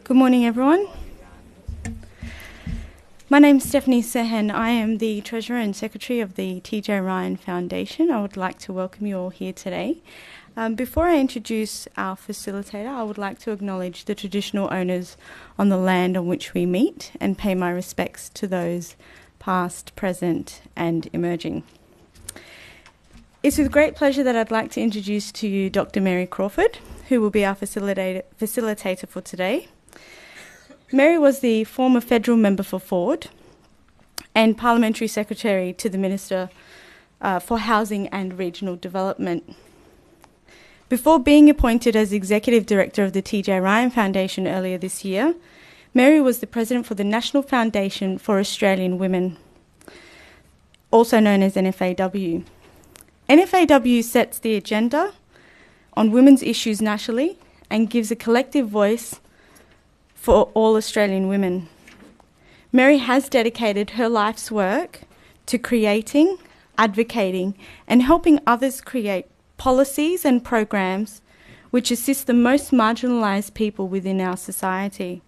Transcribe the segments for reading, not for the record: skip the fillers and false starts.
Good morning, everyone. My name is Stephanie Sehen. I am the Treasurer and Secretary of the TJRyan Foundation. I would like to welcome you all here today. Before I introduce our facilitator, I would like to acknowledge the traditional owners on the land on which we meet and pay my respects to those past, present and emerging. It's with great pleasure that I'd like to introduce to you Dr. Mary Crawford, who will be our facilitator for today. Mary was the former federal member for Ford and Parliamentary Secretary to the Minister for Housing and Regional Development. Before being appointed as Executive Director of the TJRyan Foundation earlier this year, Mary was the President for the National Foundation for Australian Women, also known as NFAW. NFAW sets the agenda on women's issues nationally and gives a collective voice for all Australian women. Mary has dedicated her life's work to creating, advocating, and helping others create policies and programs which assist the most marginalised people within our society,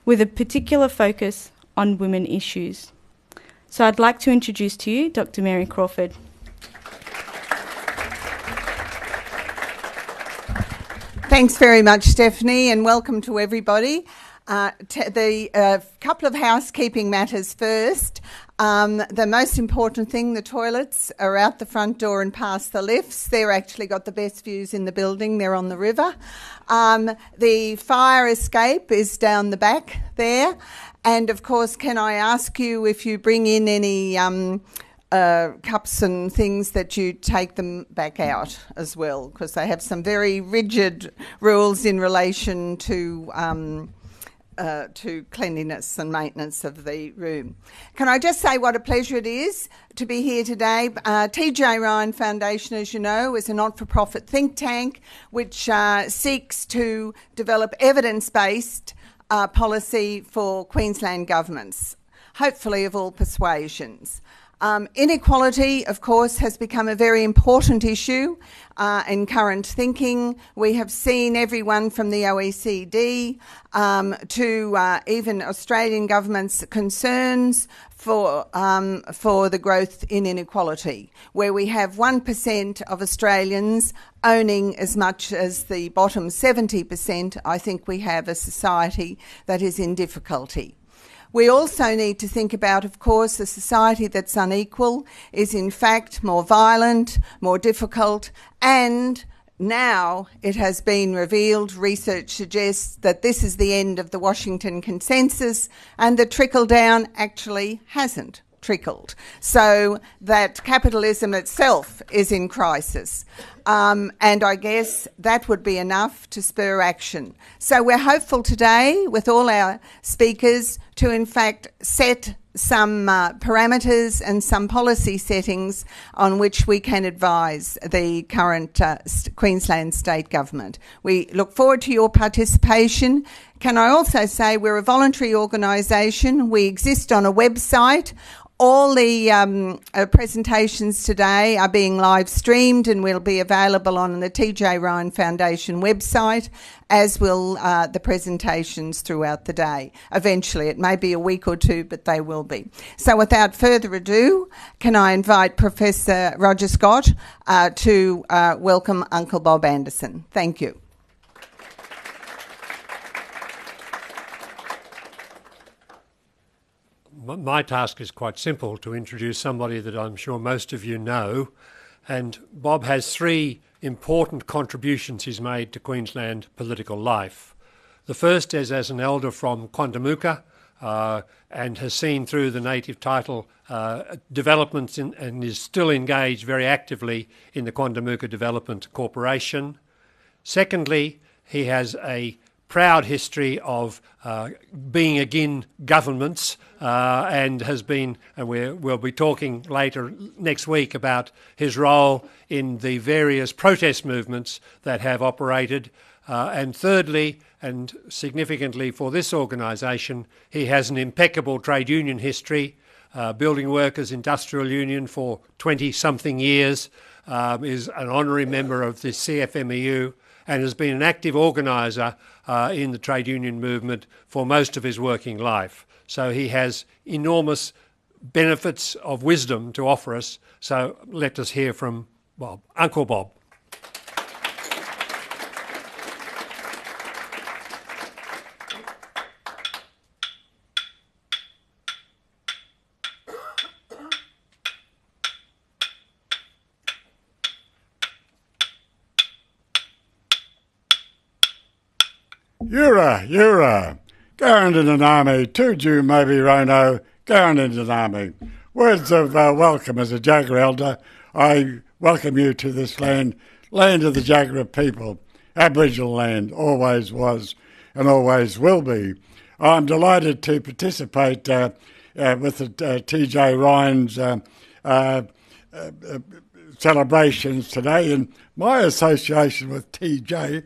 with a particular focus on women issues. So I'd like to introduce to you Dr. Mary Crawford. Thanks very much, Stephanie, and welcome to everybody. The couple of housekeeping matters first. The most important thing, the toilets are out the front door and past the lifts. They're actually got the best views in the building. They're on the river. The fire escape is down the back there. And, of course, can I ask you if you bring in any cups and things that you take them back out as well, because they have some very rigid rules in relation to cleanliness and maintenance of the room. Can I just say what a pleasure it is to be here today? TJRyan Foundation, as you know, is a not-for-profit think tank which seeks to develop evidence-based policy for Queensland governments, hopefully of all persuasions. Inequality, of course, has become a very important issue in current thinking. We have seen everyone from the OECD to even Australian government's concerns for the growth in inequality, where we have 1% of Australians owning as much as the bottom 70%. I think we have a society that is in difficulty. We also need to think about, of course, a society that's unequal is in fact more violent, more difficult, and now it has been revealed, research suggests that this is the end of the Washington Consensus and the trickle-down actually hasn't trickled. So that capitalism itself is in crisis. And I guess that would be enough to spur action. So we're hopeful today with all our speakers to in fact set some parameters and some policy settings on which we can advise the current Queensland State Government. We look forward to your participation. Can I also say we're a voluntary organisation. We exist on a website. All the presentations today are being live streamed and will be available on the TJRyan Foundation website, as will the presentations throughout the day. Eventually, it may be a week or two, but they will be. So without further ado, can I invite Professor Roger Scott to welcome Uncle Bob Anderson. Thank you. My task is quite simple, to introduce somebody that I'm sure most of you know, and Bob has three important contributions he's made to Queensland political life. The first is as an elder from Quandamooka and has seen through the native title developments and is still engaged very actively in the Quandamooka Development Corporation. Secondly, he has a proud history of being again governments and has been, and we'll be talking later next week about his role in the various protest movements that have operated. And thirdly, and significantly for this organisation, he has an impeccable trade union history, Building Workers Industrial Union for 20-something years, is an honorary member of the CFMEU, and has been an active organiser in the trade union movement for most of his working life. So he has enormous benefits of wisdom to offer us. So let us hear from Bob. Uncle Bob. Yura, going into the army, Tuju Mobi Rono, going into the army. Words of welcome as a Jagera elder. I welcome you to this land of the Jagera people, Aboriginal land, always was and always will be. I'm delighted to participate with the TJRyan's celebrations today, and my association with TJ.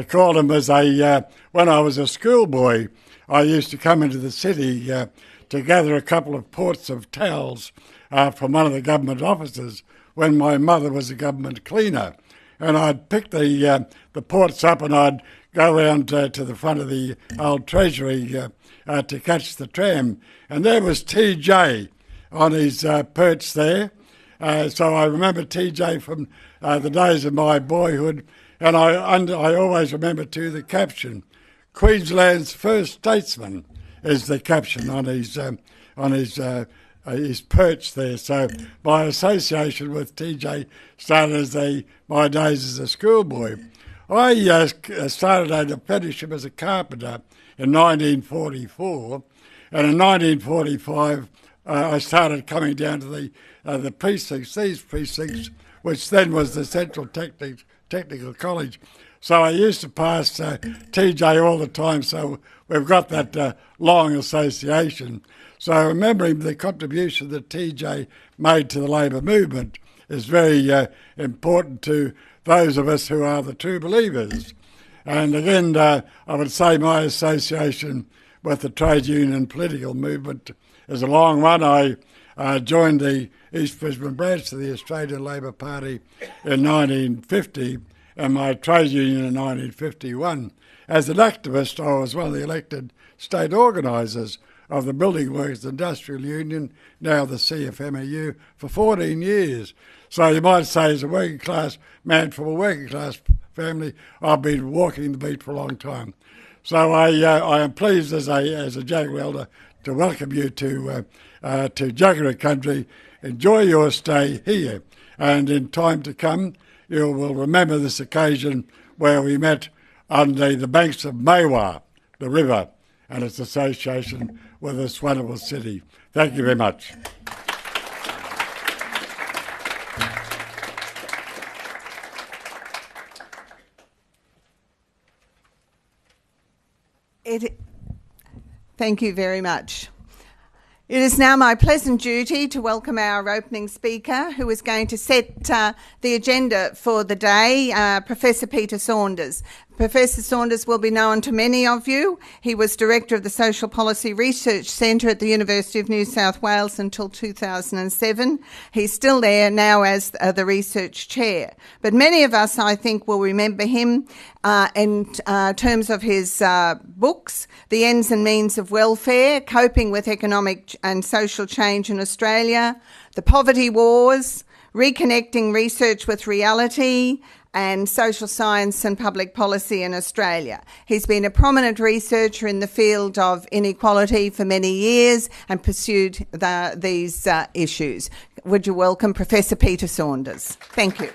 Called him as when I was a schoolboy, I used to come into the city to gather a couple of ports of towels from one of the government offices when my mother was a government cleaner. And I'd pick the ports up and I'd go round to the front of the old Treasury to catch the tram. And there was TJ on his perch there. So I remember TJ from the days of my boyhood. And I always remember too the caption, Queensland's first statesman is the caption on his perch there. So my association with TJ started as my days as a schoolboy. I started an apprenticeship as a carpenter in 1944, and in 1945 I started coming down to the precincts, these precincts, which then was the Central Technical College. So I used to pass TJ all the time, so we've got that long association. So remembering the contribution that TJ made to the labour movement is very important to those of us who are the true believers. And again, I would say my association with the trade union political movement is a long one. I joined the East Brisbane branch of the Australian Labor Party in 1950 and my trade union in 1951. As an activist, I was one of the elected state organisers of the Building Workers Industrial Union, now the CFMEU, for 14 years. So you might say, as a working class man from a working class family, I've been walking the beat for a long time. So I am pleased as a Jagera elder to welcome you to Jagera country. Enjoy your stay here, and in time to come, you will remember this occasion where we met on the banks of Maiwar, the river, and its association with this wonderful city. Thank you very much. Thank you very much. It is now my pleasant duty to welcome our opening speaker, who is going to set the agenda for the day, Professor Peter Saunders. Professor Saunders will be known to many of you. He was Director of the Social Policy Research Centre at the University of New South Wales until 2007. He's still there now as the Research Chair. But many of us, I think, will remember him in terms of his books, The Ends and Means of Welfare, Coping with Economic and Social Change in Australia, The Poverty Wars, Reconnecting Research with Reality, and Social Science and Public Policy in Australia. He's been a prominent researcher in the field of inequality for many years and pursued these issues. Would you welcome Professor Peter Saunders? Thank you.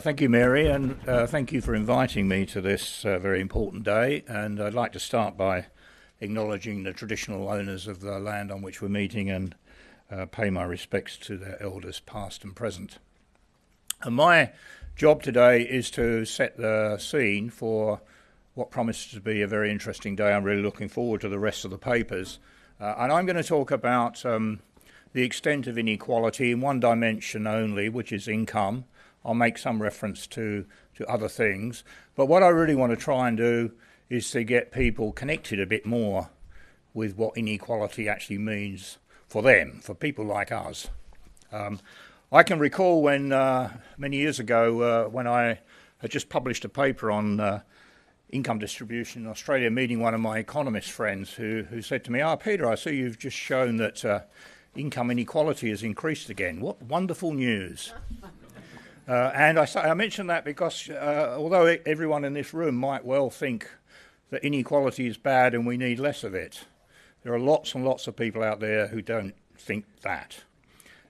Thank you, Mary, and thank you for inviting me to this very important day. And I'd like to start by acknowledging the traditional owners of the land on which we're meeting and pay my respects to their elders past and present. And my job today is to set the scene for what promises to be a very interesting day. I'm really looking forward to the rest of the papers. And I'm going to talk about the extent of inequality in one dimension only, which is income. I'll make some reference to other things, but what I really want to try and do is to get people connected a bit more with what inequality actually means for them, for people like us. I can recall when, many years ago, when I had just published a paper on income distribution in Australia, meeting one of my economist friends who said to me, Peter, I see you've just shown that income inequality has increased again. What wonderful news. And I mention that because although everyone in this room might well think that inequality is bad and we need less of it, there are lots and lots of people out there who don't think that.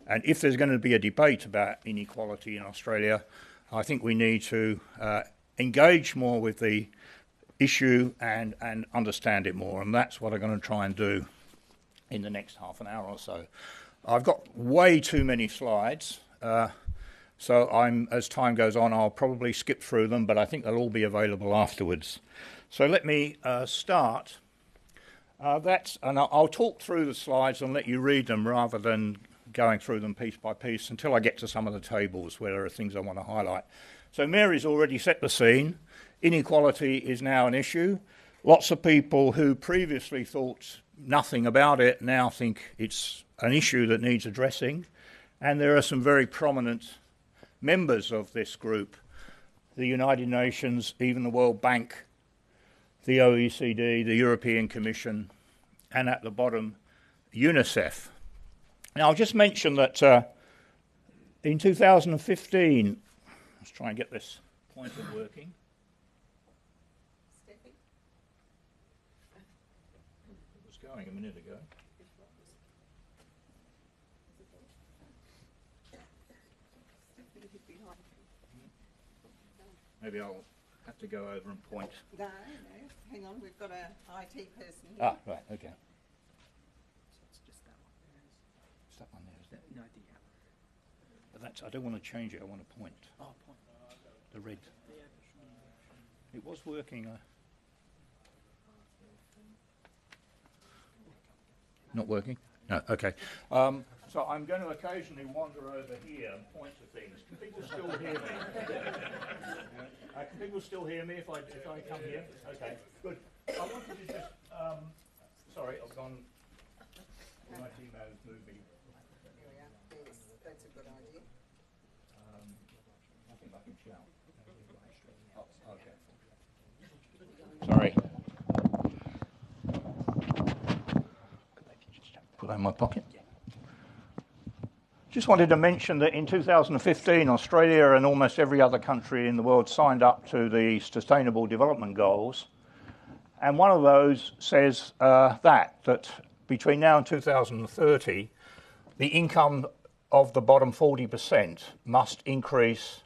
And if there's going to be a debate about inequality in Australia, I think we need to engage more with the issue and understand it more. And that's what I'm going to try and do in the next half an hour or so. I've got way too many slides. So as time goes on, I'll probably skip through them, but I think they'll all be available afterwards. So let me start. And I'll talk through the slides and let you read them rather than going through them piece by piece until I get to some of the tables where there are things I want to highlight. So Mary's already set the scene. Inequality is now an issue. Lots of people who previously thought nothing about it now think it's an issue that needs addressing. And there are some very prominent members of this group, the United Nations, even the World Bank, the OECD, the European Commission, and at the bottom, UNICEF. Now, I'll just mention that in 2015, let's try and get this pointer working. It was going a minute ago. Maybe I'll have to go over and point. No, hang on, we've got an IT person here. Ah, right, okay. That one there, is that? No idea. But that's, I don't want to change it, I want to point. Oh, point. The red. It was working. Not working? No, okay. So I'm going to occasionally wander over here and point to things. Can people still hear me? Can people still hear me if I come here? Okay, good. I wanted to just, sorry, I've gone, my team has moved me. Yes, that's a good idea. I think I can shout. Oh, okay. Sorry. Put that in my pocket. Just wanted to mention that in 2015, Australia and almost every other country in the world signed up to the Sustainable Development Goals. And one of those says that between now and 2030, the income of the bottom 40% must increase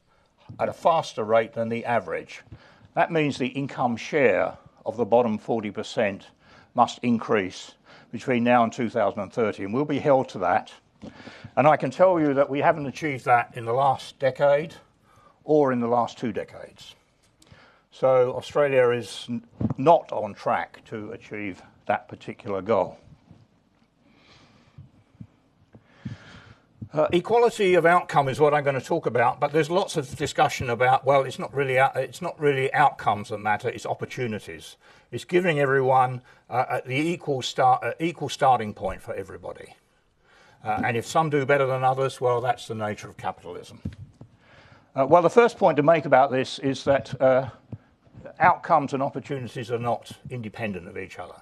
at a faster rate than the average. That means the income share of the bottom 40% must increase between now and 2030, and we'll be held to that. And I can tell you that we haven't achieved that in the last decade or in the last 2 decades. So Australia is not on track to achieve that particular goal. Equality of outcome is what I'm going to talk about, but there's lots of discussion about, well, it's not really outcomes that matter, it's opportunities. It's giving everyone the equal starting point for everybody. And if some do better than others, well, that's the nature of capitalism. Well, the first point to make about this is that outcomes and opportunities are not independent of each other.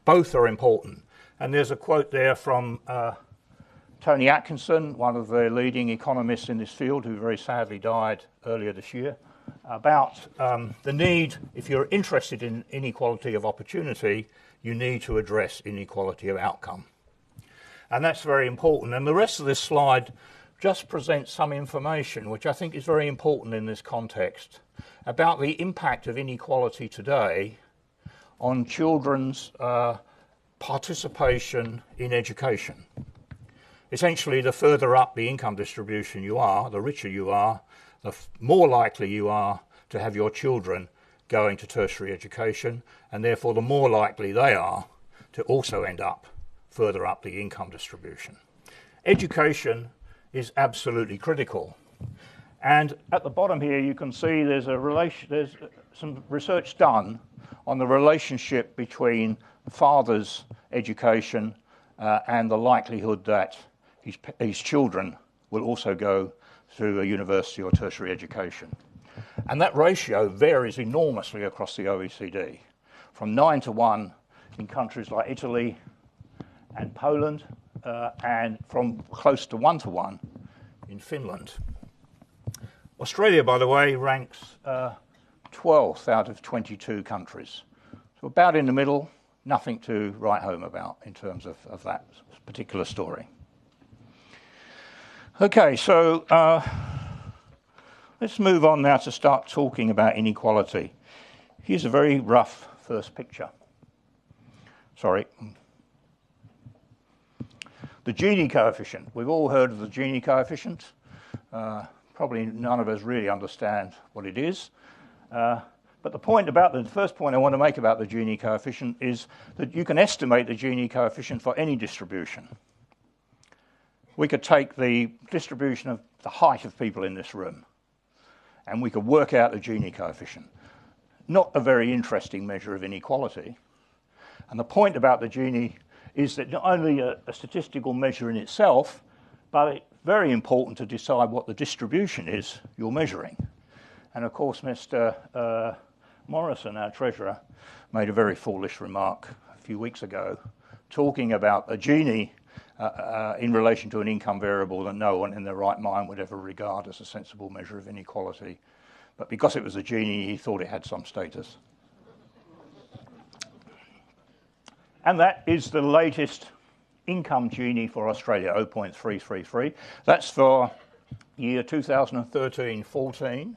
Both are important. And there's a quote there from Tony Atkinson, one of the leading economists in this field, who very sadly died earlier this year, about the need, if you're interested in inequality of opportunity, you need to address inequality of outcome. And that's very important. And the rest of this slide just presents some information, which I think is very important in this context, about the impact of inequality today on children's participation in education. Essentially, the further up the income distribution you are, the richer you are, the more likely you are to have your children going to tertiary education, and therefore the more likely they are to also end up further up the income distribution. Education is absolutely critical. And at the bottom here you can see there's some research done on the relationship between the father's education and the likelihood that his children will also go through a university or tertiary education. And that ratio varies enormously across the OECD, from 9 to 1 in countries like Italy and Poland, and from close to 1 to 1 in Finland. Australia, by the way, ranks 12th out of 22 countries. So about in the middle, nothing to write home about in terms of that particular story. Okay, so let's move on now to start talking about inequality. Here's a very rough first picture. Sorry. The Gini coefficient. We've all heard of the Gini coefficient. Probably none of us really understand what it is. But the first point I want to make about the Gini coefficient is that you can estimate the Gini coefficient for any distribution. We could take the distribution of the height of people in this room, and we could work out the Gini coefficient. Not a very interesting measure of inequality. And the point about the Gini is that not only a statistical measure in itself, but it's very important to decide what the distribution is you're measuring. And of course, Mr. Morrison, our treasurer, made a very foolish remark a few weeks ago, talking about a Gini in relation to an income variable that no one in their right mind would ever regard as a sensible measure of inequality. But because it was a Gini, he thought it had some status. And that is the latest income Gini for Australia, 0.333. That's for year 2013-14,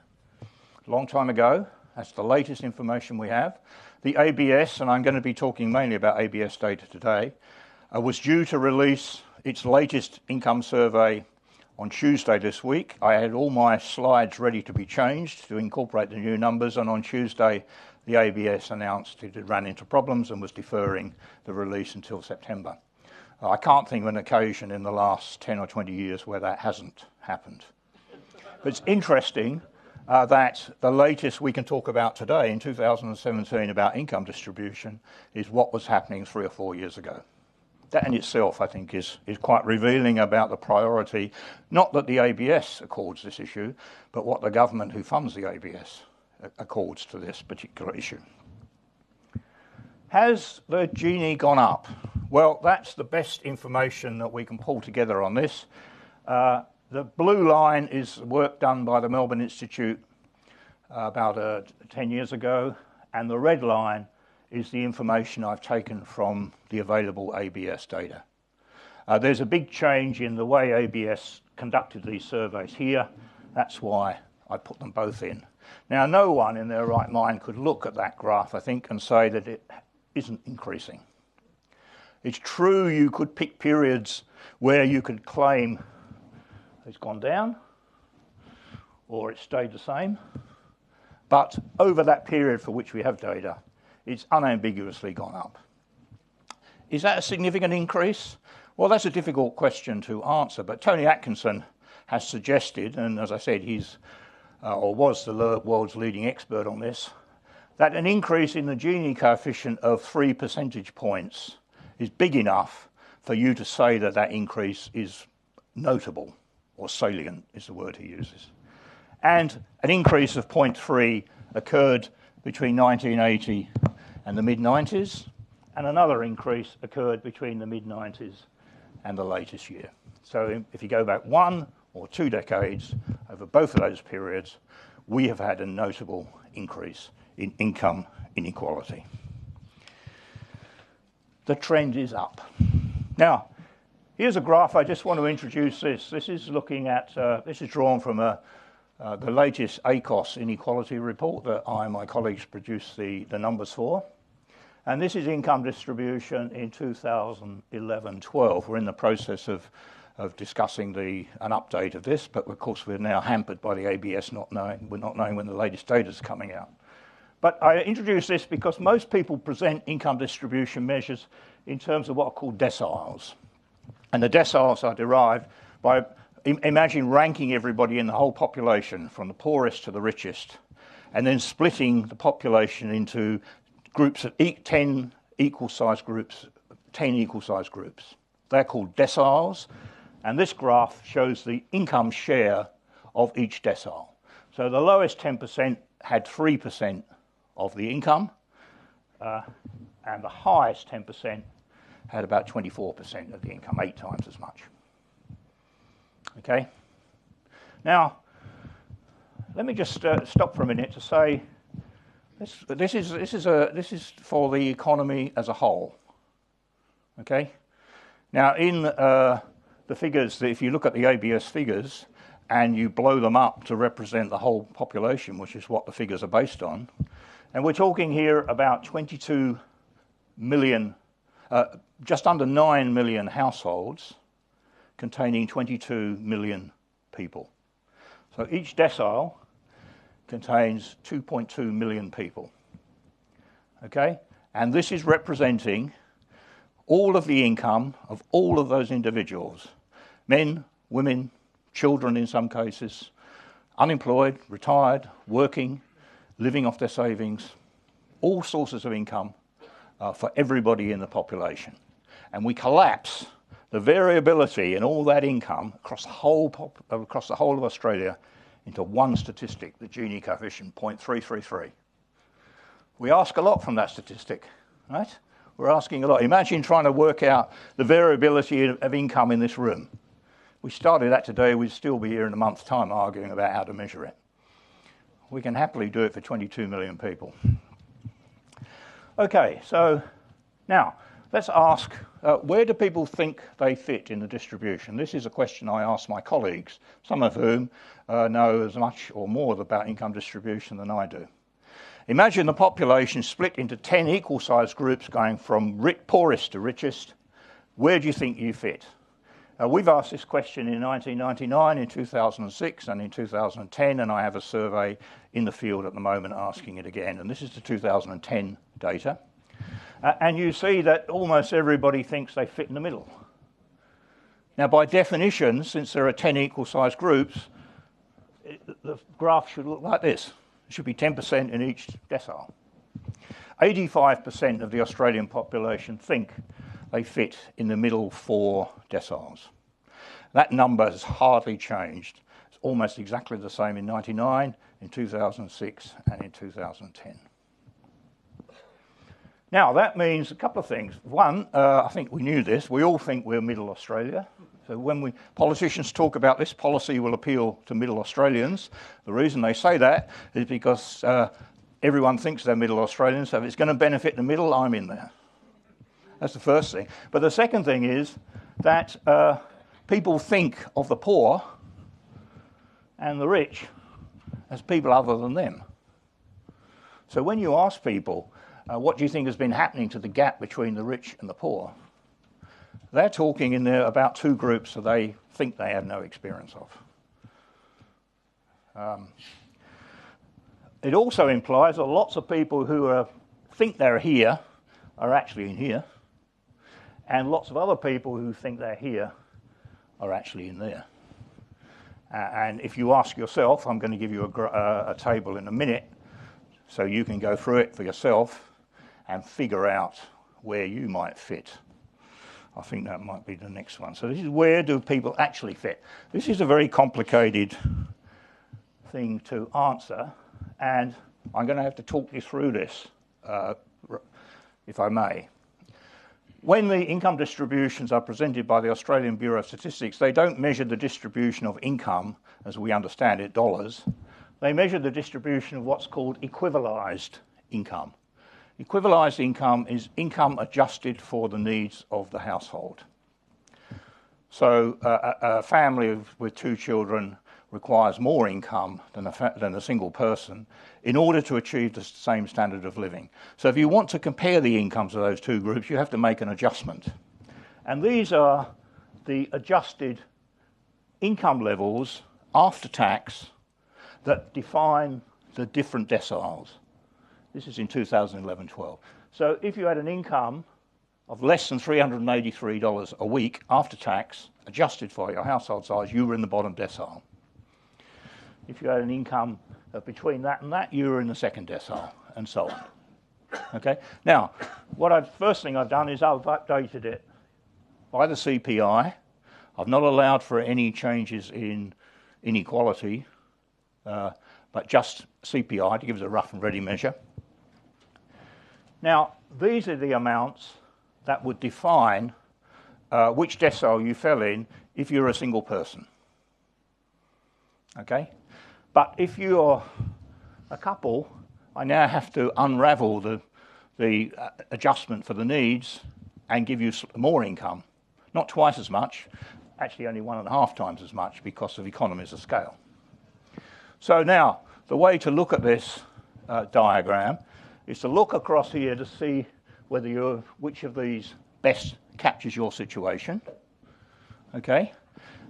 a long time ago. That's the latest information we have. The ABS, and I'm going to be talking mainly about ABS data today, was due to release its latest income survey on Tuesday this week. I had all my slides ready to be changed to incorporate the new numbers, and on Tuesday the ABS announced it had run into problems and was deferring the release until September. I can't think of an occasion in the last 10 or 20 years where that hasn't happened. But it's interesting that the latest we can talk about today in 2017 about income distribution is what was happening 3 or 4 years ago. That in itself, I think, is quite revealing about the priority, not that the ABS accords this issue, but what the government who funds the ABS accords to this particular issue. Has the Gini gone up? Well, that's the best information that we can pull together on this. The blue line is work done by the Melbourne Institute about 10 years ago, and the red line is the information I've taken from the available ABS data. There's a big change in the way ABS conducted these surveys here. That's why I put them both in. Now, no one in their right mind could look at that graph, I think, and say that it isn't increasing. It's true you could pick periods where you could claim it's gone down or it stayed the same, but over that period for which we have data, it's unambiguously gone up. Is that a significant increase? Well, that's a difficult question to answer, but Tony Atkinson has suggested, and as I said, he's or was the world's leading expert on this, that an increase in the Gini coefficient of 3 percentage points is big enough for you to say that that increase is notable, or salient is the word he uses. And an increase of 0.3 occurred between 1980 and the mid-90s, and another increase occurred between the mid-90s and the latest year. So if you go back 1 or 2 decades, over both of those periods, we have had a notable increase in income inequality. The trend is up. Now, here's a graph. I just want to introduce this. This is looking at, this is drawn from the latest ACOS inequality report that I and my colleagues produced the numbers for. And this is income distribution in 2011-12. We're in the process of discussing an update of this, but of course we're now hampered by the ABS not knowing when the latest data is coming out. But I introduce this because most people present income distribution measures in terms of what are called deciles. And the deciles are derived by, imagine ranking everybody in the whole population from the poorest to the richest, and then splitting the population into groups of 10 equal-sized groups, 10 equal-sized groups. They're called deciles, and this graph shows the income share of each decile. So the lowest 10% had 3% of the income, and the highest 10% had about 24% of the income, 8 times as much. Okay? Now, let me just stop for a minute to say this is for the economy as a whole. Okay? Now, in the figures, if you look at the ABS figures and you blow them up to represent the whole population, which is what the figures are based on, and we're talking here about 22 million, just under 9 million households containing 22 million people. So each decile contains 2.2 million people. Okay? And this is representing all of the income of all of those individuals. Men, women, children in some cases, unemployed, retired, working, living off their savings, all sources of income for everybody in the population. And we collapse the variability in all that income across the whole of Australia into one statistic, the Gini coefficient, 0.333. We ask a lot from that statistic, right? We're asking a lot. Imagine trying to work out the variability of income in this room. We started that today, we'd still be here in a month's time arguing about how to measure it. We can happily do it for 22 million people. Okay, so now let's ask, where do people think they fit in the distribution? This is a question I ask my colleagues, some of whom know as much or more about income distribution than I do. Imagine the population split into 10 equal-sized groups going from poorest to richest. Where do you think you fit? We've asked this question in 1999, in 2006 and in 2010, and I have a survey in the field at the moment asking it again, and this is the 2010 data. And you see that almost everybody thinks they fit in the middle. Now, by definition, since there are 10 equal-sized groups, the graph should look like this. It should be 10% in each decile. 85% of the Australian population think they fit in the middle 4 deciles. That number has hardly changed. It's almost exactly the same in 1999, in 2006 and in 2010. Now, that means a couple of things. One, I think we knew this. We all think we're middle Australia. So when politicians talk about this policy will appeal to middle Australians, the reason they say that is because everyone thinks they're middle Australians, so if it's going to benefit the middle, I'm in there. That's the first thing. But the second thing is that people think of the poor and the rich as people other than them. So when you ask people, what do you think has been happening to the gap between the rich and the poor? They're talking in there about 2 groups that they think they have no experience of. It also implies that lots of people who think they're here are actually in here, and lots of other people who think they're here are actually in there. And if you ask yourself, I'm going to give you a table in a minute, so you can go through it for yourself and figure out where you might fit. I think that might be the next one. So this is where do people actually fit? This is a very complicated thing to answer, and I'm going to have to talk you through this, if I may. When the income distributions are presented by the Australian Bureau of Statistics, they don't measure the distribution of income, as we understand it, dollars. They measure the distribution of what's called equivalised income. Equivalised income is income adjusted for the needs of the household. So a family with 2 children requires more income than a single person in order to achieve the same standard of living. So if you want to compare the incomes of those 2 groups, you have to make an adjustment. And these are the adjusted income levels after tax that define the different deciles. This is in 2011-12. So if you had an income of less than $383 a week after tax, adjusted for your household size, you were in the bottom decile. If you had an income of between that and that, you were in the second decile, and so on. Okay. Now, first thing I've done is I've updated it by the CPI. I've not allowed for any changes in inequality, but just CPI to give us a rough and ready measure. Now, these are the amounts that would define which decile you fell in if you're a single person. Okay? But if you're a couple, I now have to unravel the adjustment for the needs and give you more income. Not twice as much, actually only 1.5 times as much because of economies of scale. So now, the way to look at this diagram is to look across here to see which of these best captures your situation. Okay?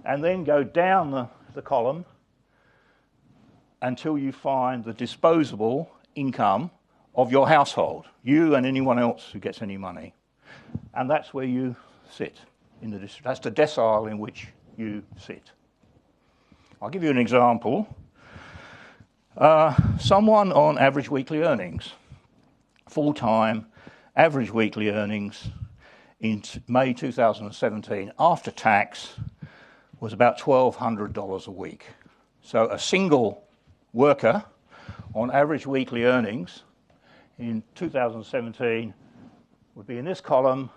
And then go down the column until you find the disposable income of your household, you and anyone else who gets any money. And that's where you sit in the district. That's the decile in which you sit. I'll give you an example. Someone on average weekly earnings, full-time average weekly earnings in May 2017 after tax was about $1,200 a week. So a single worker on average weekly earnings in 2017 would be in this column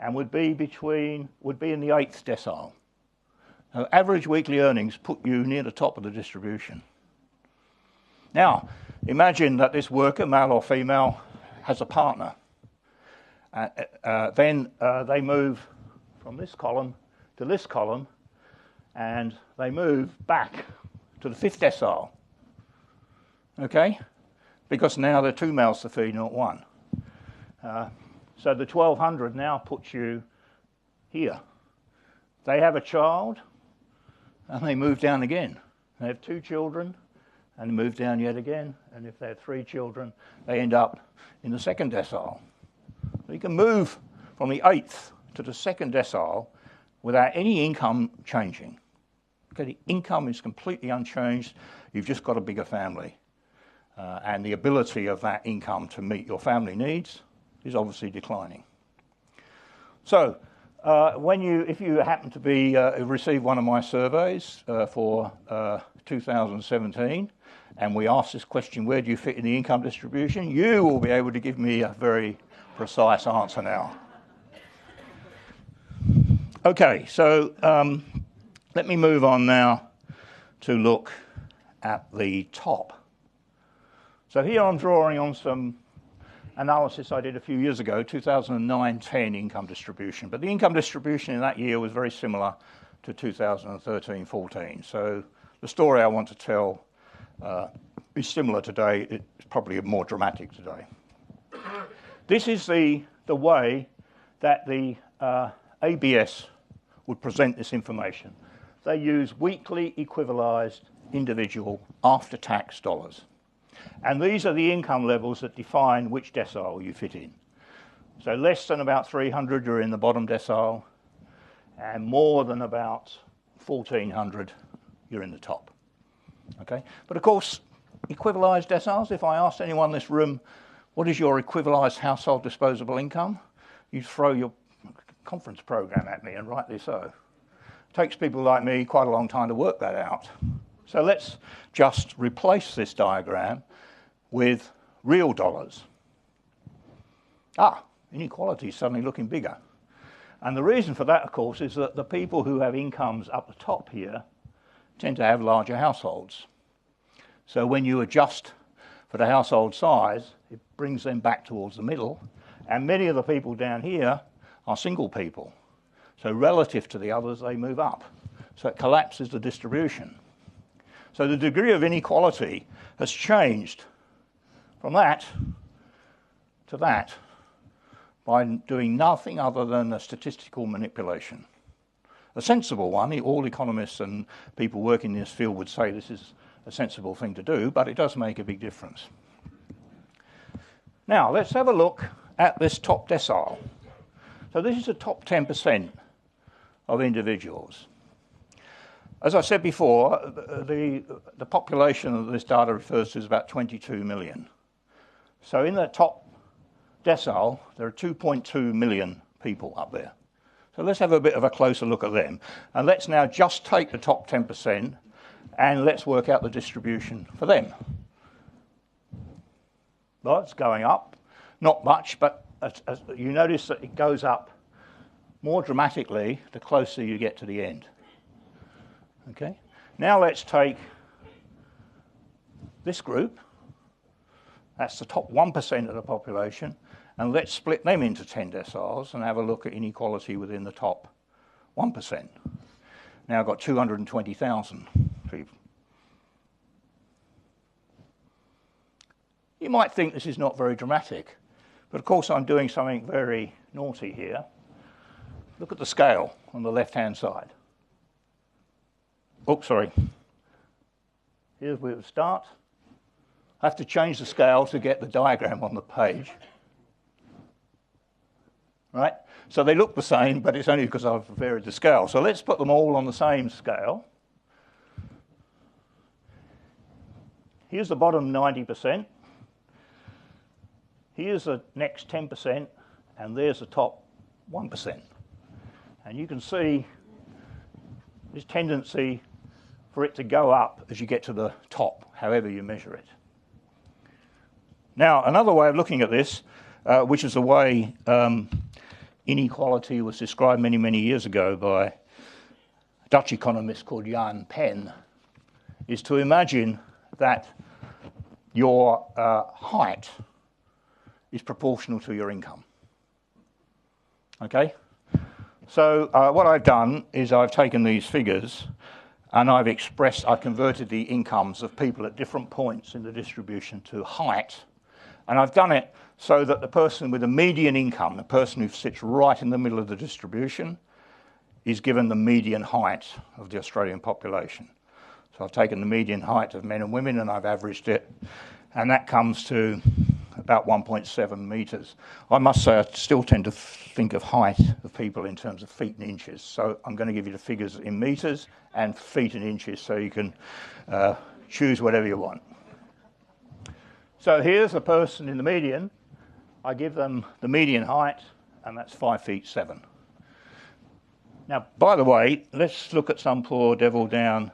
and would be in the 8th decile. Now, average weekly earnings put you near the top of the distribution. Now, imagine that this worker, male or female, has a partner. Then they move from this column to this column, and they move back to the 5th decile. Okay? Because now there are 2 males to feed, not 1. So the 1,200 now puts you here. They have a child, and they move down again. They have 2 children, and they move down yet again. And if they have 3 children, they end up in the 2nd decile. So you can move from the 8th to the 2nd decile without any income changing. Okay, the income is completely unchanged. You've just got a bigger family. And the ability of that income to meet your family needs is obviously declining. So, if you happen to be receive one of my surveys for 2017, and we ask this question, where do you fit in the income distribution? You will be able to give me a very precise answer now. Okay, so let me move on now to look at the top. So here I'm drawing on some analysis I did a few years ago, 2009-10 income distribution. But the income distribution in that year was very similar to 2013-14. So the story I want to tell is similar today. It's probably more dramatic today. This is the way that the ABS would present this information. They use weekly equivalised individual after-tax dollars. And these are the income levels that define which decile you fit in. So less than about 300, you're in the bottom decile, and more than about 1,400, you're in the top. Okay? But of course, equivalised deciles, if I asked anyone in this room, what is your equivalised household disposable income? You'd throw your conference program at me, and rightly so. It takes people like me quite a long time to work that out. So let's just replace this diagram with real dollars. Inequality is suddenly looking bigger. And the reason for that, of course, is that the people who have incomes up the top here tend to have larger households. So when you adjust for the household size, it brings them back towards the middle. And many of the people down here are single people. So relative to the others, they move up. So it collapses the distribution. So the degree of inequality has changed from that to that by doing nothing other than a statistical manipulation. A sensible one, all economists and people working in this field would say this is a sensible thing to do, but it does make a big difference. Now, let's have a look at this top decile. So this is the top 10% of individuals. As I said before, the population that this data refers to is about 22 million. So in the top decile, there are 2.2 million people up there. So let's have a bit of a closer look at them. And let's now just take the top 10% and let's work out the distribution for them. Well, it's going up. Not much, but as you notice that it goes up more dramatically the closer you get to the end. Okay. Now let's take this group. That's the top 1% of the population. And let's split them into 10 deciles and have a look at inequality within the top 1%. Now I've got 220,000 people. You might think this is not very dramatic, but of course I'm doing something very naughty here. Look at the scale on the left-hand side. Oh, sorry. Here's where we start. I have to change the scale to get the diagram on the page. Right? So they look the same, but it's only because I've varied the scale. So let's put them all on the same scale. Here's the bottom 90%. Here's the next 10%, and there's the top 1%. And you can see this tendency for it to go up as you get to the top, however you measure it. Now, another way of looking at this, which is the way inequality was described many, many years ago by a Dutch economist called Jan Pen, is to imagine that your height is proportional to your income. Okay? So what I've done is I've taken these figures and I've converted the incomes of people at different points in the distribution to height. And I've done it so that the person with a median income, the person who sits right in the middle of the distribution, is given the median height of the Australian population. So I've taken the median height of men and women and I've averaged it, and that comes to about 1.7 metres. I must say I still tend to think of height of people in terms of feet and inches. So I'm going to give you the figures in metres and feet and inches so you can choose whatever you want. So here's a person in the median. I give them the median height, and that's 5 feet 7. Now, by the way, let's look at some poor devil down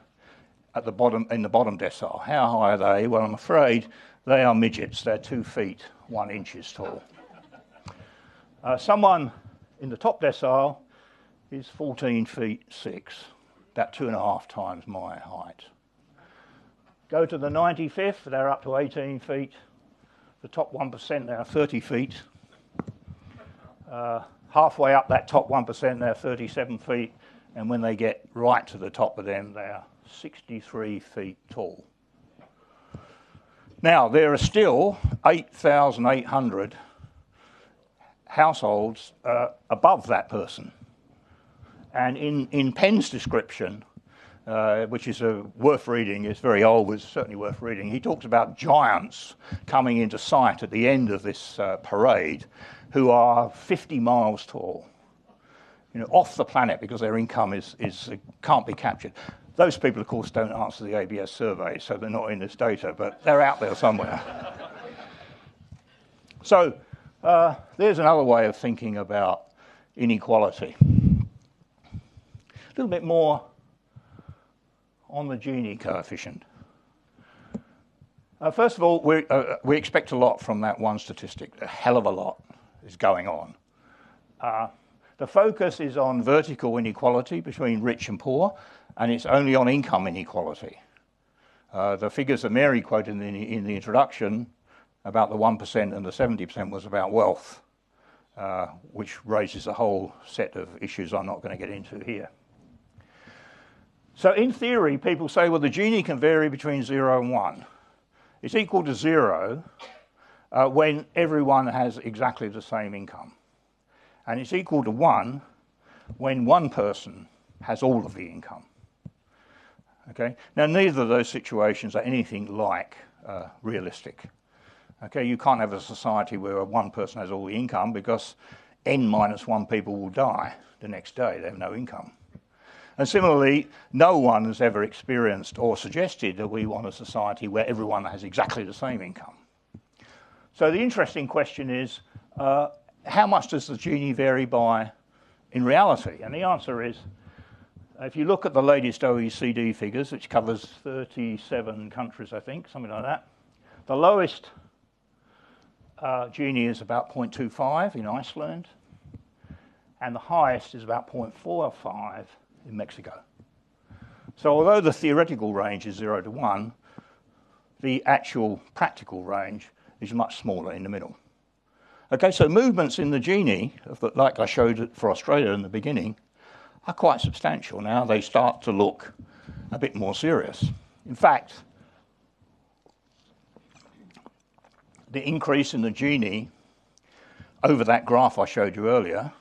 at the bottom, in the bottom decile. How high are they? Well, I'm afraid they are midgets. They're 2 feet 1 inches tall. Someone in the top decile is 14 feet 6, about 2.5 times my height. Go to the 95th, they're up to 18 feet. The top 1%, they're 30 feet. Halfway up that top 1%, they're 37 feet. And when they get right to the top of them, they're 63 feet tall. Now, there are still 8,800 households above that person. And in Penn's description, which is worth reading, it's very old, but it's certainly worth reading, he talks about giants coming into sight at the end of this parade who are 50 miles tall, off the planet because their income can't be captured. Those people, of course, don't answer the ABS survey, so they're not in this data, but they're out there somewhere. So there's another way of thinking about inequality. A little bit more on the Gini coefficient. First of all, we expect a lot from that one statistic. A hell of a lot is going on. The focus is on vertical inequality between rich and poor, and it's only on income inequality. The figures that Mary quoted in the introduction about the 1% and the 70% was about wealth, which raises a whole set of issues I'm not going to get into here. So in theory, people say, well, the Gini can vary between 0 and 1. It's equal to 0 when everyone has exactly the same income. And it's equal to 1 when one person has all of the income. Okay? Now, neither of those situations are anything like realistic. Okay? You can't have a society where one person has all the income because n-1 people will die the next day. They have no income. And similarly, no one has ever experienced or suggested that we want a society where everyone has exactly the same income. So the interesting question is, how much does the Gini vary by in reality? And the answer is, if you look at the latest OECD figures, which covers 37 countries, I think, something like that, the lowest Gini is about 0.25 in Iceland, and the highest is about 0.45 in Mexico. So although the theoretical range is 0 to 1, the actual practical range is much smaller in the middle. Okay, so movements in the Gini, like I showed it for Australia in the beginning, are quite substantial. Now they start to look a bit more serious. In fact, the increase in the Gini over that graph I showed you earlier,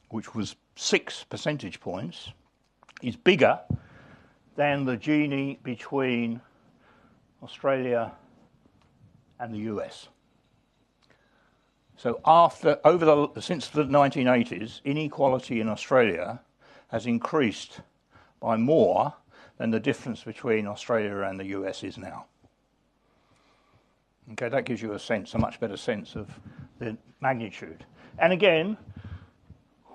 which was 6 percentage points, is bigger than the Gini between Australia and the US. So since the 1980s, inequality in Australia has increased by more than the difference between Australia and the US is now. Okay, that gives you a much better sense of the magnitude. And again,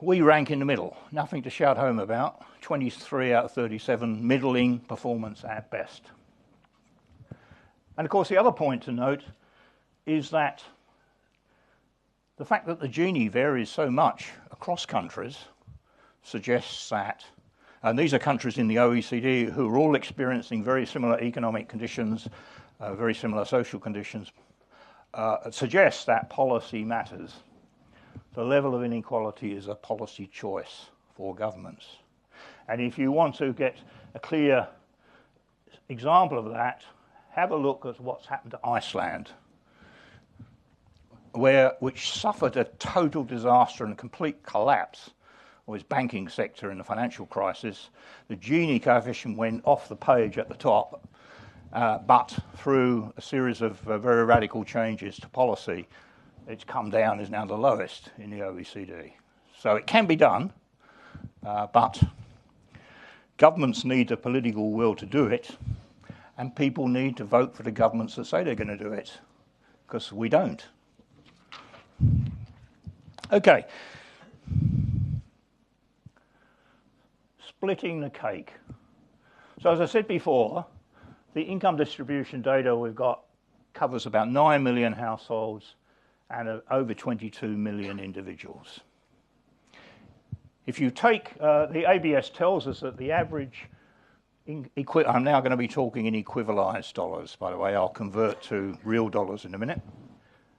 we rank in the middle. Nothing to shout home about. 23 out of 37, middling performance at best. And of course, the other point to note is that the fact that the Gini varies so much across countries suggests that, and these are countries in the OECD who are all experiencing very similar economic conditions, very similar social conditions, suggests that policy matters. The level of inequality is a policy choice for governments. And if you want to get a clear example of that, have a look at what's happened to Iceland, which suffered a total disaster and complete collapse of its banking sector in the financial crisis. The Gini coefficient went off the page at the top, but through a series of very radical changes to policy, it's come down, is now the lowest in the OECD. So it can be done, but governments need the political will to do it, and people need to vote for the governments that say they're going to do it, because we don't. Okay. Splitting the cake. So as I said before, the income distribution data we've got covers about 9 million households and over 22 million individuals. If you take, the ABS tells us that the average, I'm now going to be talking in equivalized dollars, by the way. I'll convert to real dollars in a minute.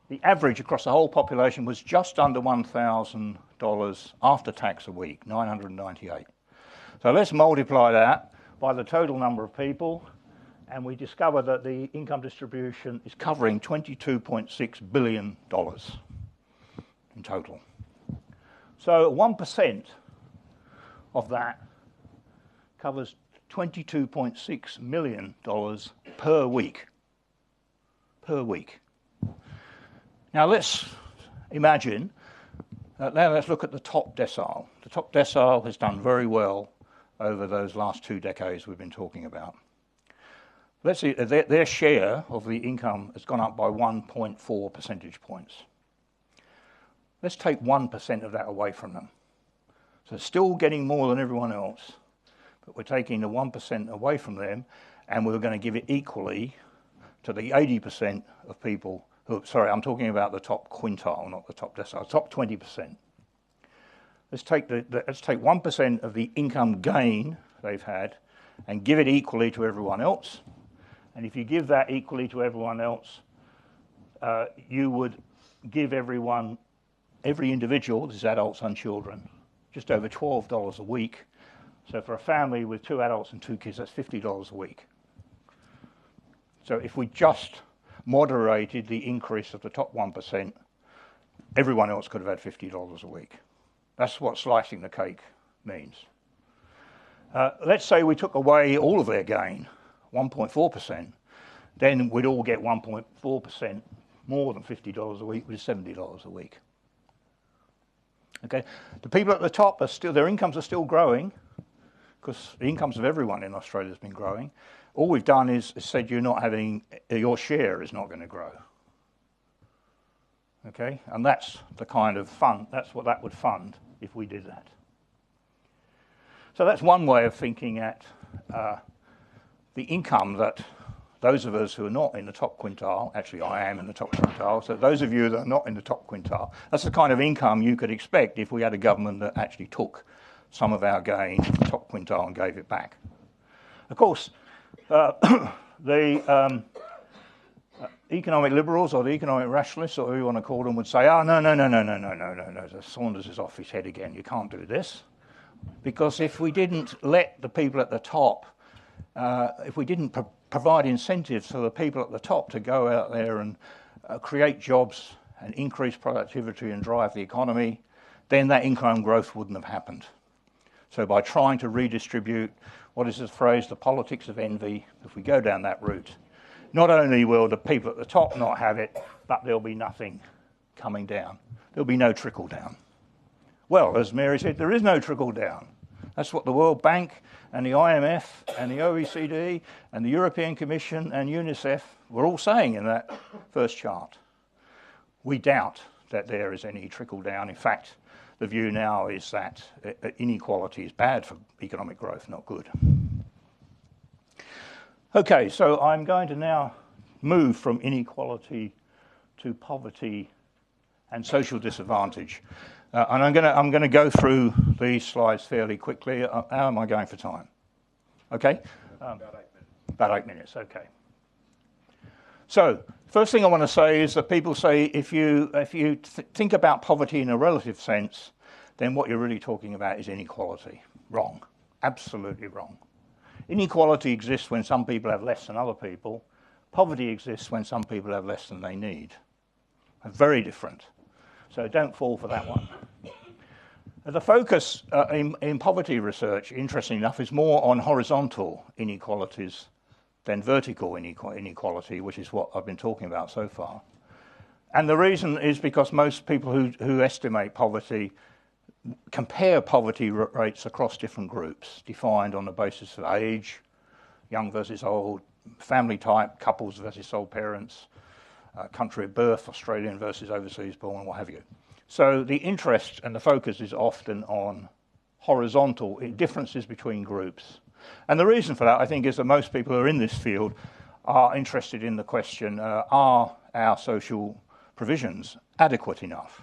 The average across the whole population was just under $1,000 after tax a week, 998. So let's multiply that by the total number of people, and we discover that the income distribution is covering $22.6 billion in total. So 1% of that covers $22.6 million per week. Per week. Now let's imagine, now let's look at the top decile. The top decile has done very well over those last 2 decades we've been talking about. Let's see, their share of the income has gone up by 1.4 percentage points. Let's take 1% of that away from them. So still getting more than everyone else, but we're taking the 1% away from them, and we're going to give it equally to the 80% of people who, sorry, I'm talking about the top quintile, not the top decile, top 20%. Let's take 1% of the income gain they've had and give it equally to everyone else. And if you give that equally to everyone else, you would give every individual, this is adults and children, just over $12 a week. So for a family with 2 adults and 2 kids, that's $50 a week. So if we just moderated the increase of the top 1%, everyone else could have had $50 a week. That's what slicing the cake means. Let's say we took away all of their gain, 1.4%, then we'd all get 1.4% more than $50 a week, which is $70 a week. Okay, the people at the top their incomes are still growing, because the incomes of everyone in Australia has been growing. All we've done is said your share is not going to grow. Okay, and that's the kind of fund, that's what that would fund if we did that. So that's one way of thinking at the income that those of us who are not in the top quintile, actually I am in the top quintile, so those of you that are not in the top quintile, that's the kind of income you could expect if we had a government that actually took some of our gain in the top quintile and gave it back. Of course, the economic liberals or the economic rationalists, or who you want to call them, would say, oh, no, Saunders is off his head again, you can't do this. Because if we didn't let the people at the top, if we didn't provide incentives for the people at the top to go out there and create jobs and increase productivity and drive the economy, then that income growth wouldn't have happened. So by trying to redistribute, what is the phrase, the politics of envy, if we go down that route, not only will the people at the top not have it, but there'll be nothing coming down. There'll be no trickle down. Well, as Mary said, there is no trickle down. That's what the World Bank and the IMF and the OECD and the European Commission and UNICEF were all saying in that first chart. We doubt that there is any trickle down. In fact, the view now is that inequality is bad for economic growth, not good. Okay, so I'm going to now move from inequality to poverty and social disadvantage. And I'm going to go through these slides fairly quickly. How am I going for time? Okay? About 8 minutes. About 8 minutes, okay. So, first thing I want to say is that people say if you think about poverty in a relative sense, then what you're really talking about is inequality. Wrong. Absolutely wrong. Inequality exists when some people have less than other people. Poverty exists when some people have less than they need. They're very different. So don't fall for that one. The focus in poverty research, interestingly enough, is more on horizontal inequalities than vertical inequality, which is what I've been talking about so far. And the reason is because most people who estimate poverty compare poverty rates across different groups, defined on the basis of age, young versus old, family type, couples versus sole parents, country of birth, Australian versus overseas born, what have you. So the interest and the focus is often on horizontal differences between groups. And the reason for that, I think, is that most people who are in this field are interested in the question, are our social provisions adequate enough?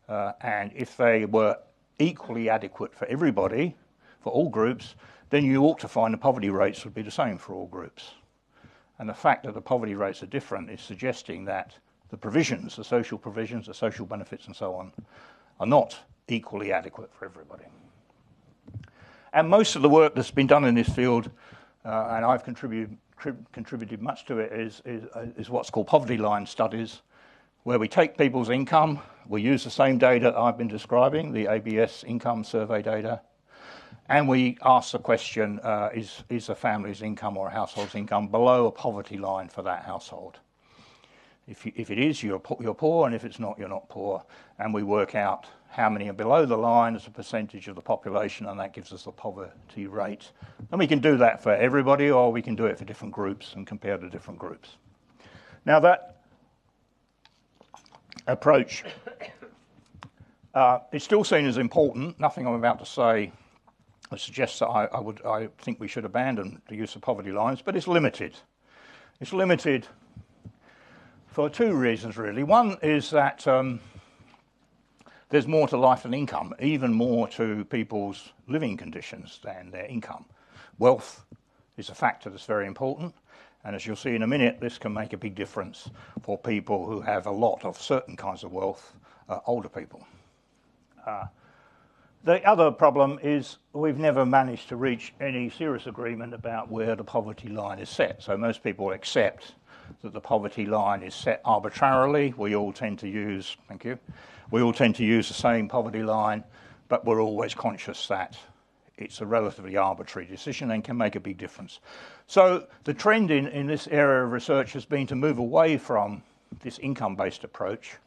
And if they were equally adequate for everybody, for all groups, then you ought to find the poverty rates would be the same for all groups. And the fact that the poverty rates are different is suggesting that the provisions, the social benefits and so on, are not equally adequate for everybody. And most of the work that's been done in this field, and I've contributed much to it, is what's called poverty line studies, where we take people's income, we use the same data I've been describing, the ABS income survey data, and we ask the question, is a family's income or a household's income below a poverty line for that household? If it is, you're poor, and if it's not, you're not poor. And we work out how many are below the line as a percentage of the population, and that gives us the poverty rate. And we can do that for everybody, or we can do it for different groups and compare the different groups. Now that approach is still seen as important. Nothing I'm about to say suggests that I think we should abandon the use of poverty lines, but it's limited. It's limited for two reasons, really. One is that there's more to life than income, even more to people's living conditions than their income. Wealth is a factor that's very important, and as you'll see in a minute, this can make a big difference for people who have a lot of certain kinds of wealth, older people. The other problem is we've never managed to reach any serious agreement about where the poverty line is set. So most people accept that the poverty line is set arbitrarily. We all tend to use, we all tend to use the same poverty line, but we're always conscious that it's a relatively arbitrary decision and can make a big difference. So the trend in this area of research has been to move away from this income-based approach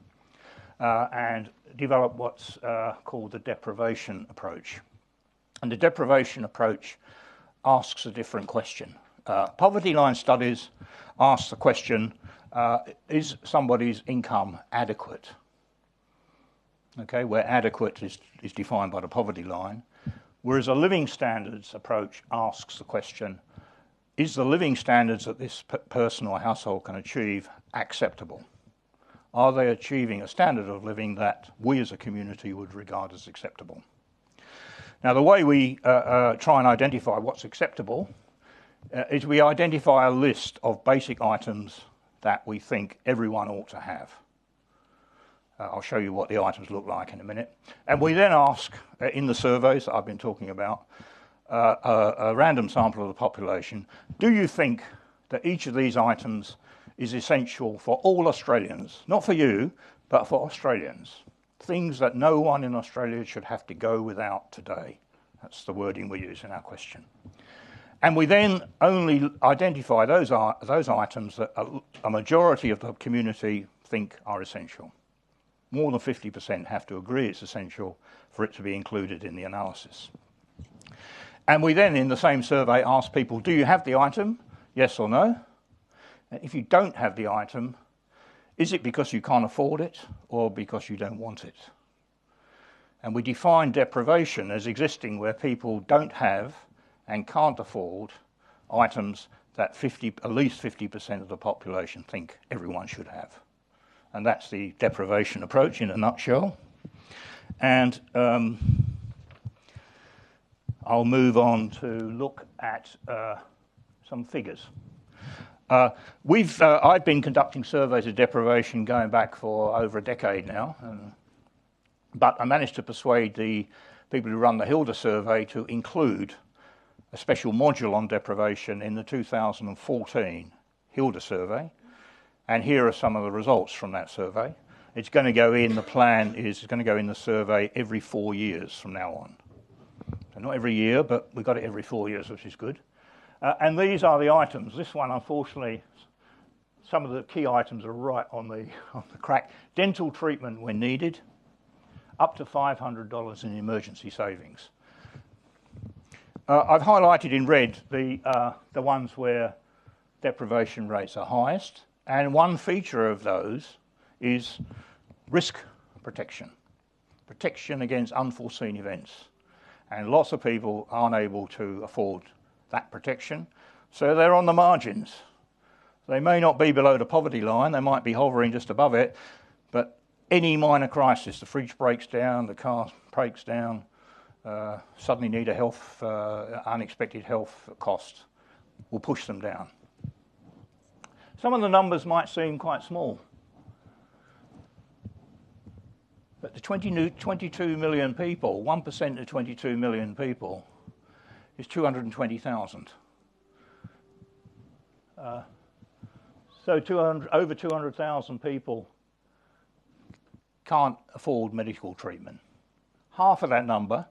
and develop what's called the deprivation approach. And the deprivation approach asks a different question. Poverty line studies ask the question, is somebody's income adequate? Okay, where adequate is defined by the poverty line, whereas a living standards approach asks the question, is the living standards that this person or household can achieve acceptable? Are they achieving a standard of living that we as a community would regard as acceptable? Now, the way we try and identify what's acceptable is we identify a list of basic items that we think everyone ought to have. I'll show you what the items look like in a minute. And we then ask, in the surveys that I've been talking about, a random sample of the population, do you think that each of these items is essential for all Australians? Not for you, but for Australians. Things that no one in Australia should have to go without today. That's the wording we use in our question. And we then only identify those items that a majority of the community think are essential. More than 50% have to agree it's essential for it to be included in the analysis. And we then, in the same survey, ask people, do you have the item? Yes or no? And if you don't have the item, is it because you can't afford it or because you don't want it? And we define deprivation as existing where people don't have and can't afford items that at least 50% of the population think everyone should have. And that's the deprivation approach in a nutshell. And I'll move on to look at some figures. I've been conducting surveys of deprivation going back for over a decade now, but I managed to persuade the people who run the Hilda survey to include a special module on deprivation in the 2014 Hilda survey. And here are some of the results from that survey. It's going to go in, the plan is it's going to go in the survey every 4 years from now on. So not every year, but we've got it every 4 years, which is good. And these are the items. This one, unfortunately, some of the key items are right on the crack. Dental treatment when needed, up to $500 in emergency savings. I've highlighted in red the ones where deprivation rates are highest. And one feature of those is risk protection, protection against unforeseen events. And lots of people aren't able to afford that protection, so they're on the margins. They may not be below the poverty line, they might be hovering just above it, but any minor crisis, the fridge breaks down, the car breaks down, suddenly need a unexpected health cost, will push them down. Some of the numbers might seem quite small, but the 22 million people, 1% of 22 million people is 220,000. So over 200,000 people can't afford medical treatment. Half of that number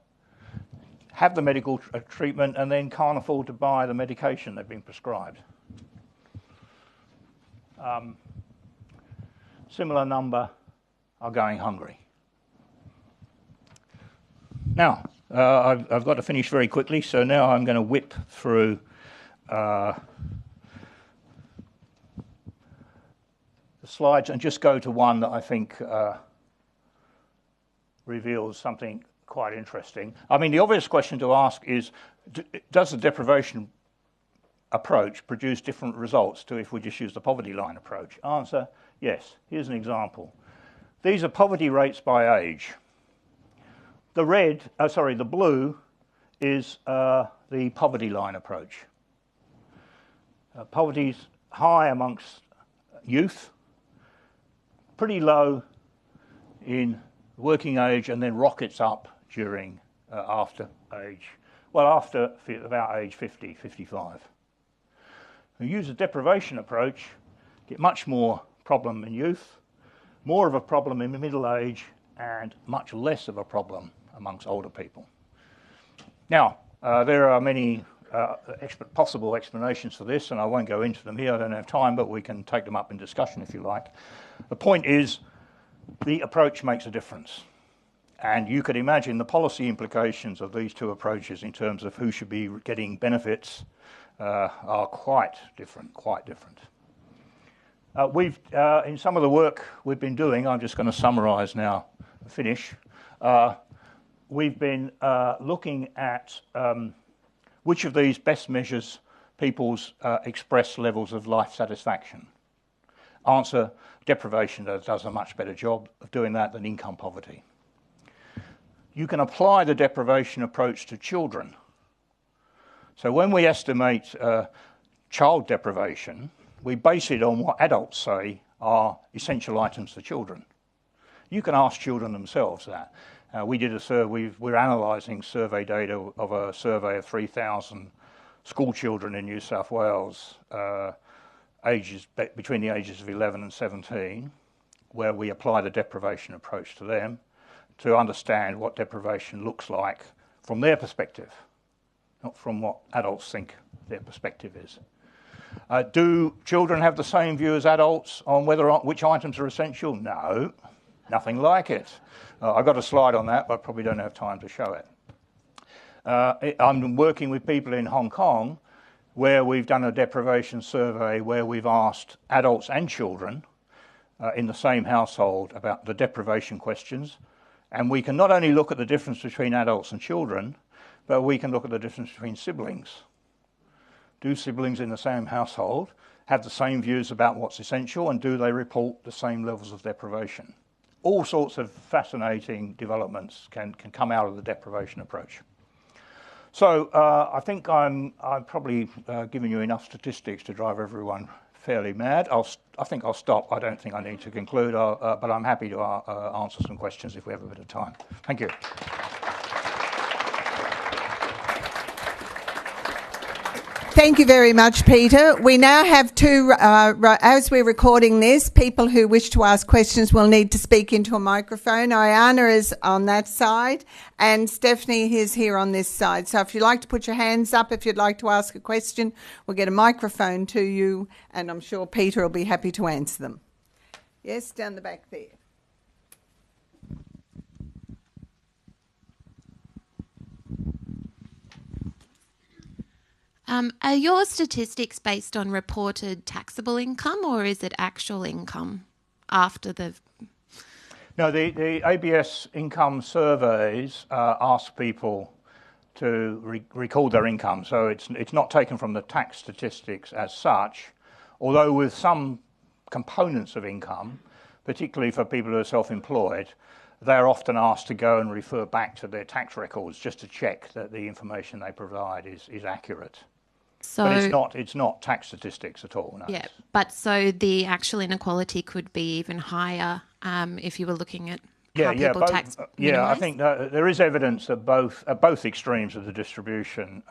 have the medical treatment and then can't afford to buy the medication they've been prescribed. Similar number are going hungry. Now, I've got to finish very quickly, so now I'm going to whip through the slides and just go to one that I think reveals something quite interesting. I mean, the obvious question to ask is, does the deprivation approach produce different results to if we just use the poverty line approach? Answer, yes. Here's an example. These are poverty rates by age. The blue is the poverty line approach. Poverty's high amongst youth, pretty low in working age, and then rockets up during after about age 50, 55. We use a deprivation approach, get much more problem in youth, more of a problem in middle age, and much less of a problem amongst older people. Now, there are many possible explanations for this, and I won't go into them here, I don't have time, but we can take them up in discussion if you like. The point is, the approach makes a difference. And you could imagine the policy implications of these two approaches in terms of who should be getting benefits are quite different. We've, in some of the work we've been doing, I'm just going to summarise now, finish. We've been looking at which of these best measures people's expressed levels of life satisfaction. Answer, deprivation does a much better job of doing that than income poverty. You can apply the deprivation approach to children. So when we estimate child deprivation, we base it on what adults say are essential items for children. You can ask children themselves that. We did a survey, we're analysing survey data of a survey of 3,000 school children in New South Wales, between the ages of 11 and 17, where we apply the deprivation approach to them to understand what deprivation looks like from their perspective, not from what adults think their perspective is. Do children have the same view as adults on which items are essential? No, nothing like it. I've got a slide on that, but I probably don't have time to show it. I'm working with people in Hong Kong where we've done a deprivation survey where we've asked adults and children in the same household about the deprivation questions. And we can not only look at the difference between adults and children, but we can look at the difference between siblings. Do siblings in the same household have the same views about what's essential, and do they report the same levels of deprivation? All sorts of fascinating developments can come out of the deprivation approach. So I think I'm probably giving you enough statistics to drive everyone fairly mad. I think I'll stop. I don't think I need to conclude, but I'm happy to answer some questions if we have a bit of time. Thank you. Thank you very much, Peter. We now have two, as we're recording this, people who wish to ask questions will need to speak into a microphone. Ayana is on that side and Stephanie is here on this side. So if you'd like to put your hands up, if you'd like to ask a question, we'll get a microphone to you and I'm sure Peter will be happy to answer them. Yes, down the back there. Are your statistics based on reported taxable income or is it actual income after the... No, the ABS income surveys ask people to record their income, so it's not taken from the tax statistics as such, although with some components of income, particularly for people who are self-employed, they're often asked to go and refer back to their tax records just to check that the information they provide is accurate. So, but it's not tax statistics at all. No. Yeah, but so the actual inequality could be even higher if you were looking at how people tax. I think there is evidence that at both extremes of the distribution,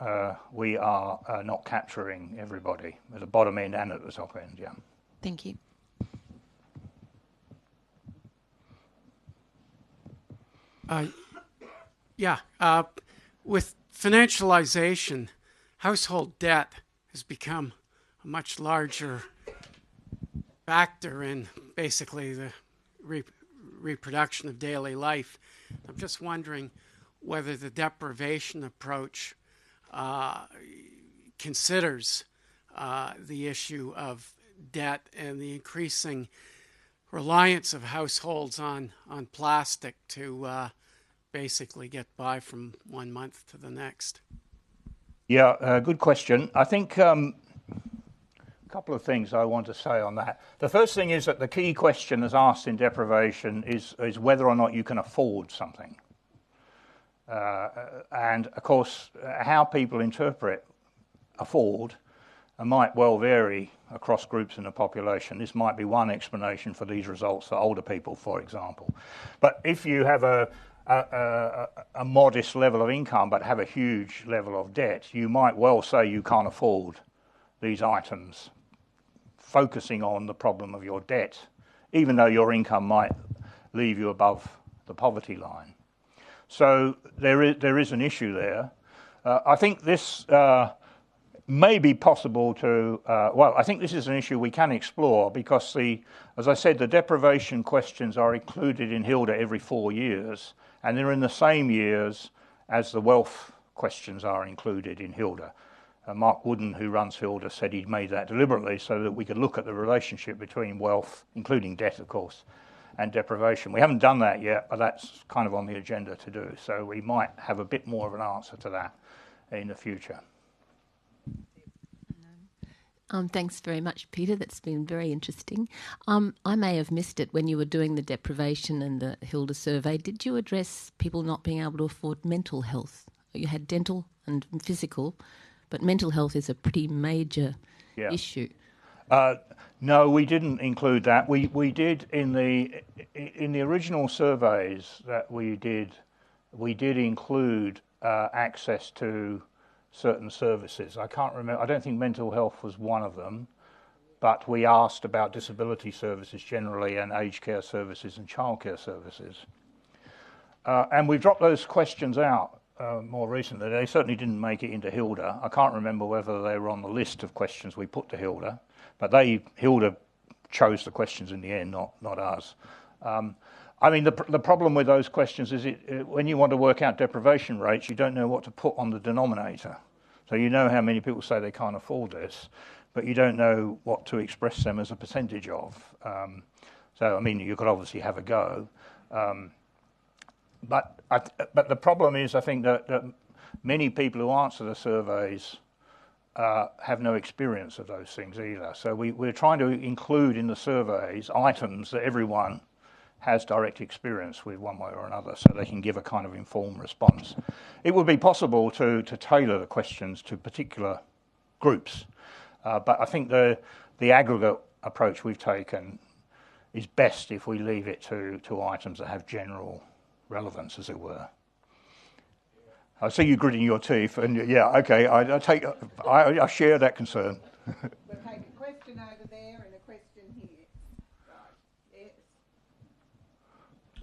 we are not capturing everybody at the bottom end and at the top end. Yeah. Thank you. With financialization, household debt has become a much larger factor in basically the reproduction of daily life. I'm just wondering whether the deprivation approach considers the issue of debt and the increasing reliance of households on plastic to basically get by from one month to the next. Yeah, good question. I think a couple of things I want to say on that. The first thing is that the key question as asked in deprivation is whether or not you can afford something. And of course, how people interpret afford might well vary across groups in the population. This might be one explanation for these results for older people, for example. But if you have a modest level of income but have a huge level of debt, you might well say you can't afford these items, focusing on the problem of your debt, even though your income might leave you above the poverty line. So there is an issue there. I think this may be possible to, I think this is an issue we can explore because as I said, the deprivation questions are included in HILDA every 4 years, and they're in the same years as the wealth questions are included in HILDA. Mark Wooden, who runs Hilda, said he'd made that deliberately so that we could look at the relationship between wealth, including debt, of course, and deprivation. We haven't done that yet, but that's kind of on the agenda to do. So we might have a bit more of an answer to that in the future. Thanks very much, Peter. That's been very interesting. I may have missed it when you were doing the deprivation and the Hilda survey. Did you address people not being able to afford mental health? You had dental and physical, but mental health is a pretty major issue. No, we didn't include that. We did in the original surveys that we did include access to certain services. I can't remember. I don't think mental health was one of them, but we asked about disability services generally and aged care services and childcare services. And we've dropped those questions out more recently. They certainly didn't make it into Hilda. I can't remember whether they were on the list of questions we put to Hilda, but Hilda chose the questions in the end, not us. I mean, the problem with those questions is when you want to work out deprivation rates, you don't know what to put on the denominator. So you know how many people say they can't afford this, but you don't know what to express them as a percentage of. So, I mean, you could obviously have a go. But the problem is, I think that many people who answer the surveys have no experience of those things either. So we're trying to include in the surveys items that everyone has direct experience with one way or another, so they can give a kind of informed response. It would be possible to tailor the questions to particular groups, but I think the aggregate approach we've taken is best if we leave it to items that have general relevance, as it were. I see you gritting your teeth, and yeah, okay, I share that concern. We'll take a question over there and a question here. Right, yes.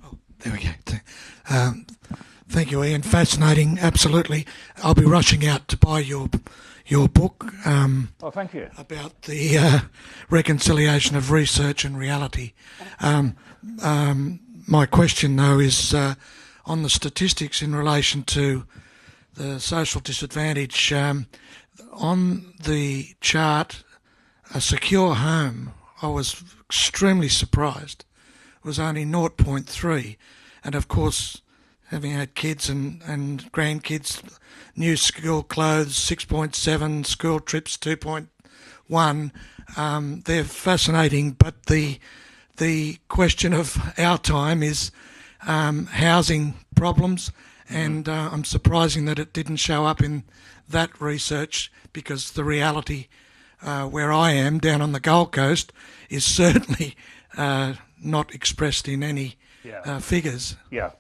Oh, there we go. Thank you, Ian. Fascinating, absolutely. I'll be rushing out to buy your book. Oh, thank you. About the reconciliation of research and reality. My question, though, is on the statistics in relation to the social disadvantage. On the chart, a secure home, I was extremely surprised. It was only 0.3. And, of course, having had kids and grandkids, new school clothes, 6.7, school trips, 2.1. They're fascinating, but the question of our time is housing problems, and I'm surprising that it didn't show up in that research, because the reality where I am, down on the Gold Coast, is certainly not expressed in any figures. Yeah,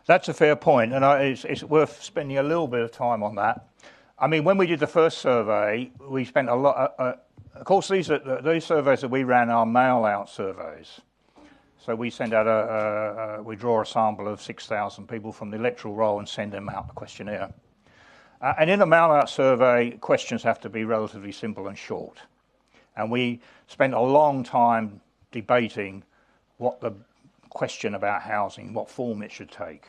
that's a fair point, and it's worth spending a little bit of time on that. I mean, when we did the first survey, we spent a lot. Of course, these surveys that we ran are mail-out surveys. So we send out we draw a sample of 6,000 people from the electoral roll and send them out a questionnaire. And in a mail-out survey, questions have to be relatively simple and short. And we spent a long time debating what the question about housing, what form it should take.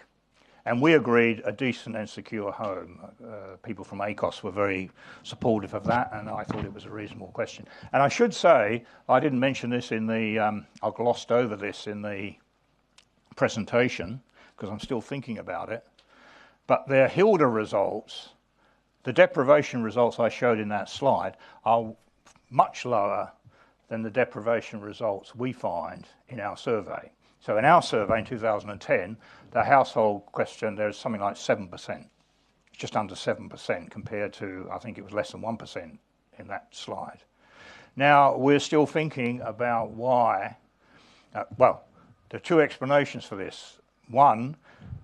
And we agreed a decent and secure home. People from ACOS were very supportive of that, and I thought it was a reasonable question. And I should say, I didn't mention this in the, I glossed over this in the presentation, because I'm still thinking about it, but the Hilda results, the deprivation results I showed in that slide, are much lower than the deprivation results we find in our survey. So in our survey in 2010, the household question, there's something like 7%, just under 7% compared to, I think it was less than 1% in that slide. Now, we're still thinking about why. Well, there are two explanations for this. One,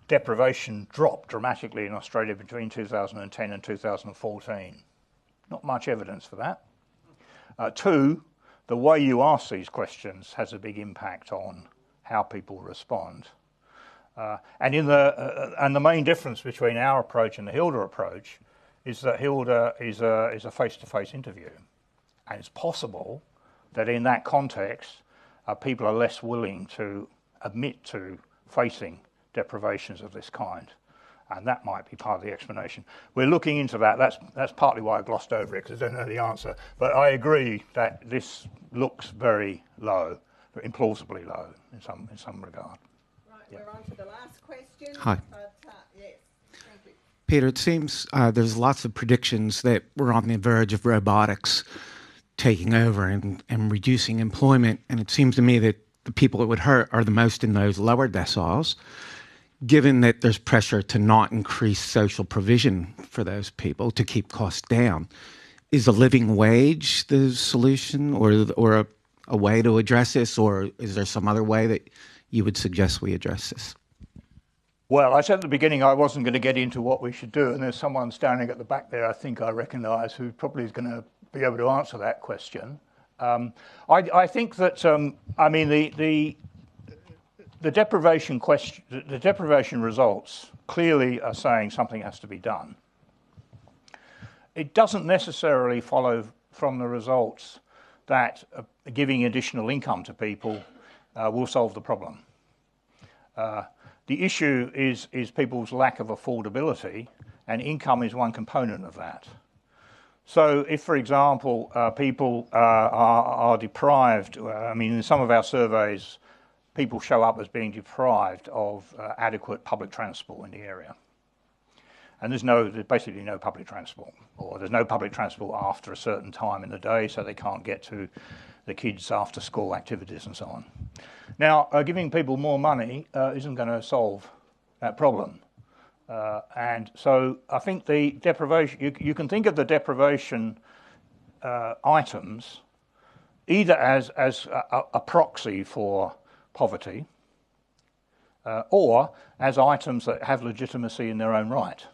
deprivation dropped dramatically in Australia between 2010 and 2014. Not much evidence for that. Two, the way you ask these questions has a big impact on how people respond. And the main difference between our approach and the Hilda approach is that Hilda is a face-to-face interview. And it's possible that in that context, people are less willing to admit to facing deprivations of this kind. And that might be part of the explanation. We're looking into that. That's partly why I glossed over it, because I don't know the answer. But I agree that this looks very low, implausibly low in some regard. Right, yeah. We're on to the last question. Hi. But, yes, thank you. Peter, it seems there's lots of predictions that we're on the verge of robotics taking over and reducing employment. And it seems to me that the people it would hurt are the most in those lower deciles, given that there's pressure to not increase social provision for those people to keep costs down. Is a living wage the solution or a way to address this, or is there some other way that you would suggest we address this? Well, I said at the beginning I wasn't going to get into what we should do, and there's someone standing at the back there I think I recognise who probably is going to be able to answer that question. I think that, the deprivation question, the deprivation results clearly are saying something has to be done. It doesn't necessarily follow from the results that giving additional income to people will solve the problem. The issue is people's lack of affordability, and income is one component of that. So if, for example, people are deprived, in some of our surveys, people show up as being deprived of adequate public transport in the area. And there's basically no public transport, or there's no public transport after a certain time in the day, so they can't get to the kids' after school activities and so on. Now, giving people more money isn't going to solve that problem. And so I think the deprivation, you can think of the deprivation items either as a proxy for poverty or as items that have legitimacy in their own right.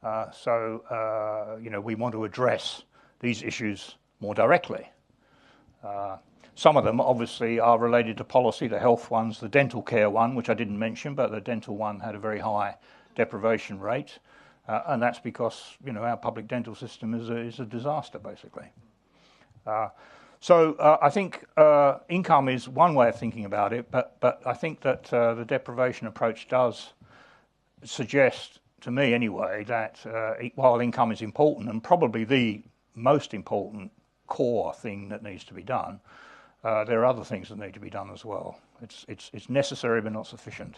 We want to address these issues more directly. Some of them obviously are related to policy, the health ones, the dental care one, which I didn't mention, but the dental one had a very high deprivation rate, and that's because our public dental system is a disaster, basically. I think income is one way of thinking about it, but I think that the deprivation approach does suggest, to me anyway, that while income is important and probably the most important core thing that needs to be done, there are other things that need to be done as well. It's necessary but not sufficient.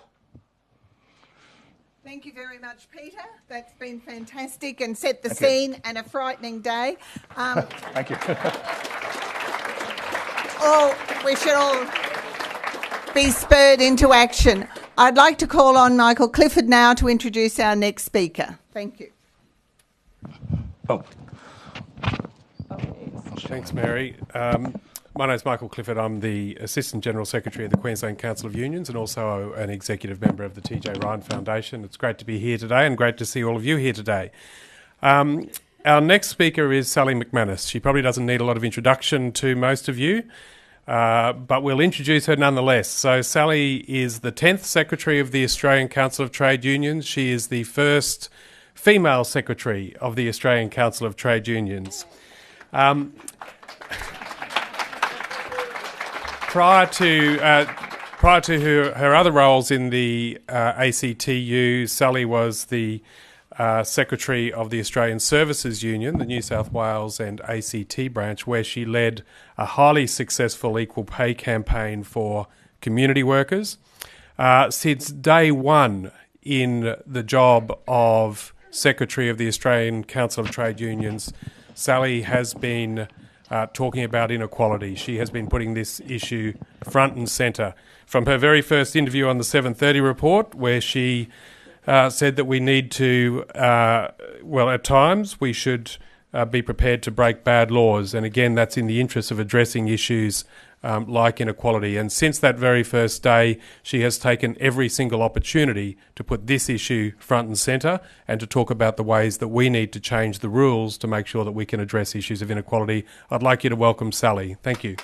Thank you very much, Peter. That's been fantastic and set the scene and a frightening day. Thank you. We should all be spurred into action. I'd like to call on Michael Clifford now to introduce our next speaker. Thank you. Thanks, Mary. My name's Michael Clifford. I'm the Assistant General Secretary of the Queensland Council of Unions and also an executive member of the TJRyan Foundation. It's great to be here today and great to see all of you here today. Our next speaker is Sally McManus. She probably doesn't need a lot of introduction to most of you, but we'll introduce her nonetheless. So Sally is the 10th Secretary of the Australian Council of Trade Unions. She is the first female Secretary of the Australian Council of Trade Unions. Prior to her other roles in the ACTU, Sally was the Secretary of the Australian Services Union, the New South Wales and ACT branch, where she led a highly successful equal pay campaign for community workers. Since day one in the job of Secretary of the Australian Council of Trade Unions, Sally has been talking about inequality. She has been putting this issue front and centre. From her very first interview on the 7:30 report, where she said that we need to, at times we should be prepared to break bad laws. And again, that's in the interest of addressing issues like inequality. And since that very first day, she has taken every single opportunity to put this issue front and centre and to talk about the ways that we need to change the rules to make sure that we can address issues of inequality. I'd like you to welcome Sally. Thank you.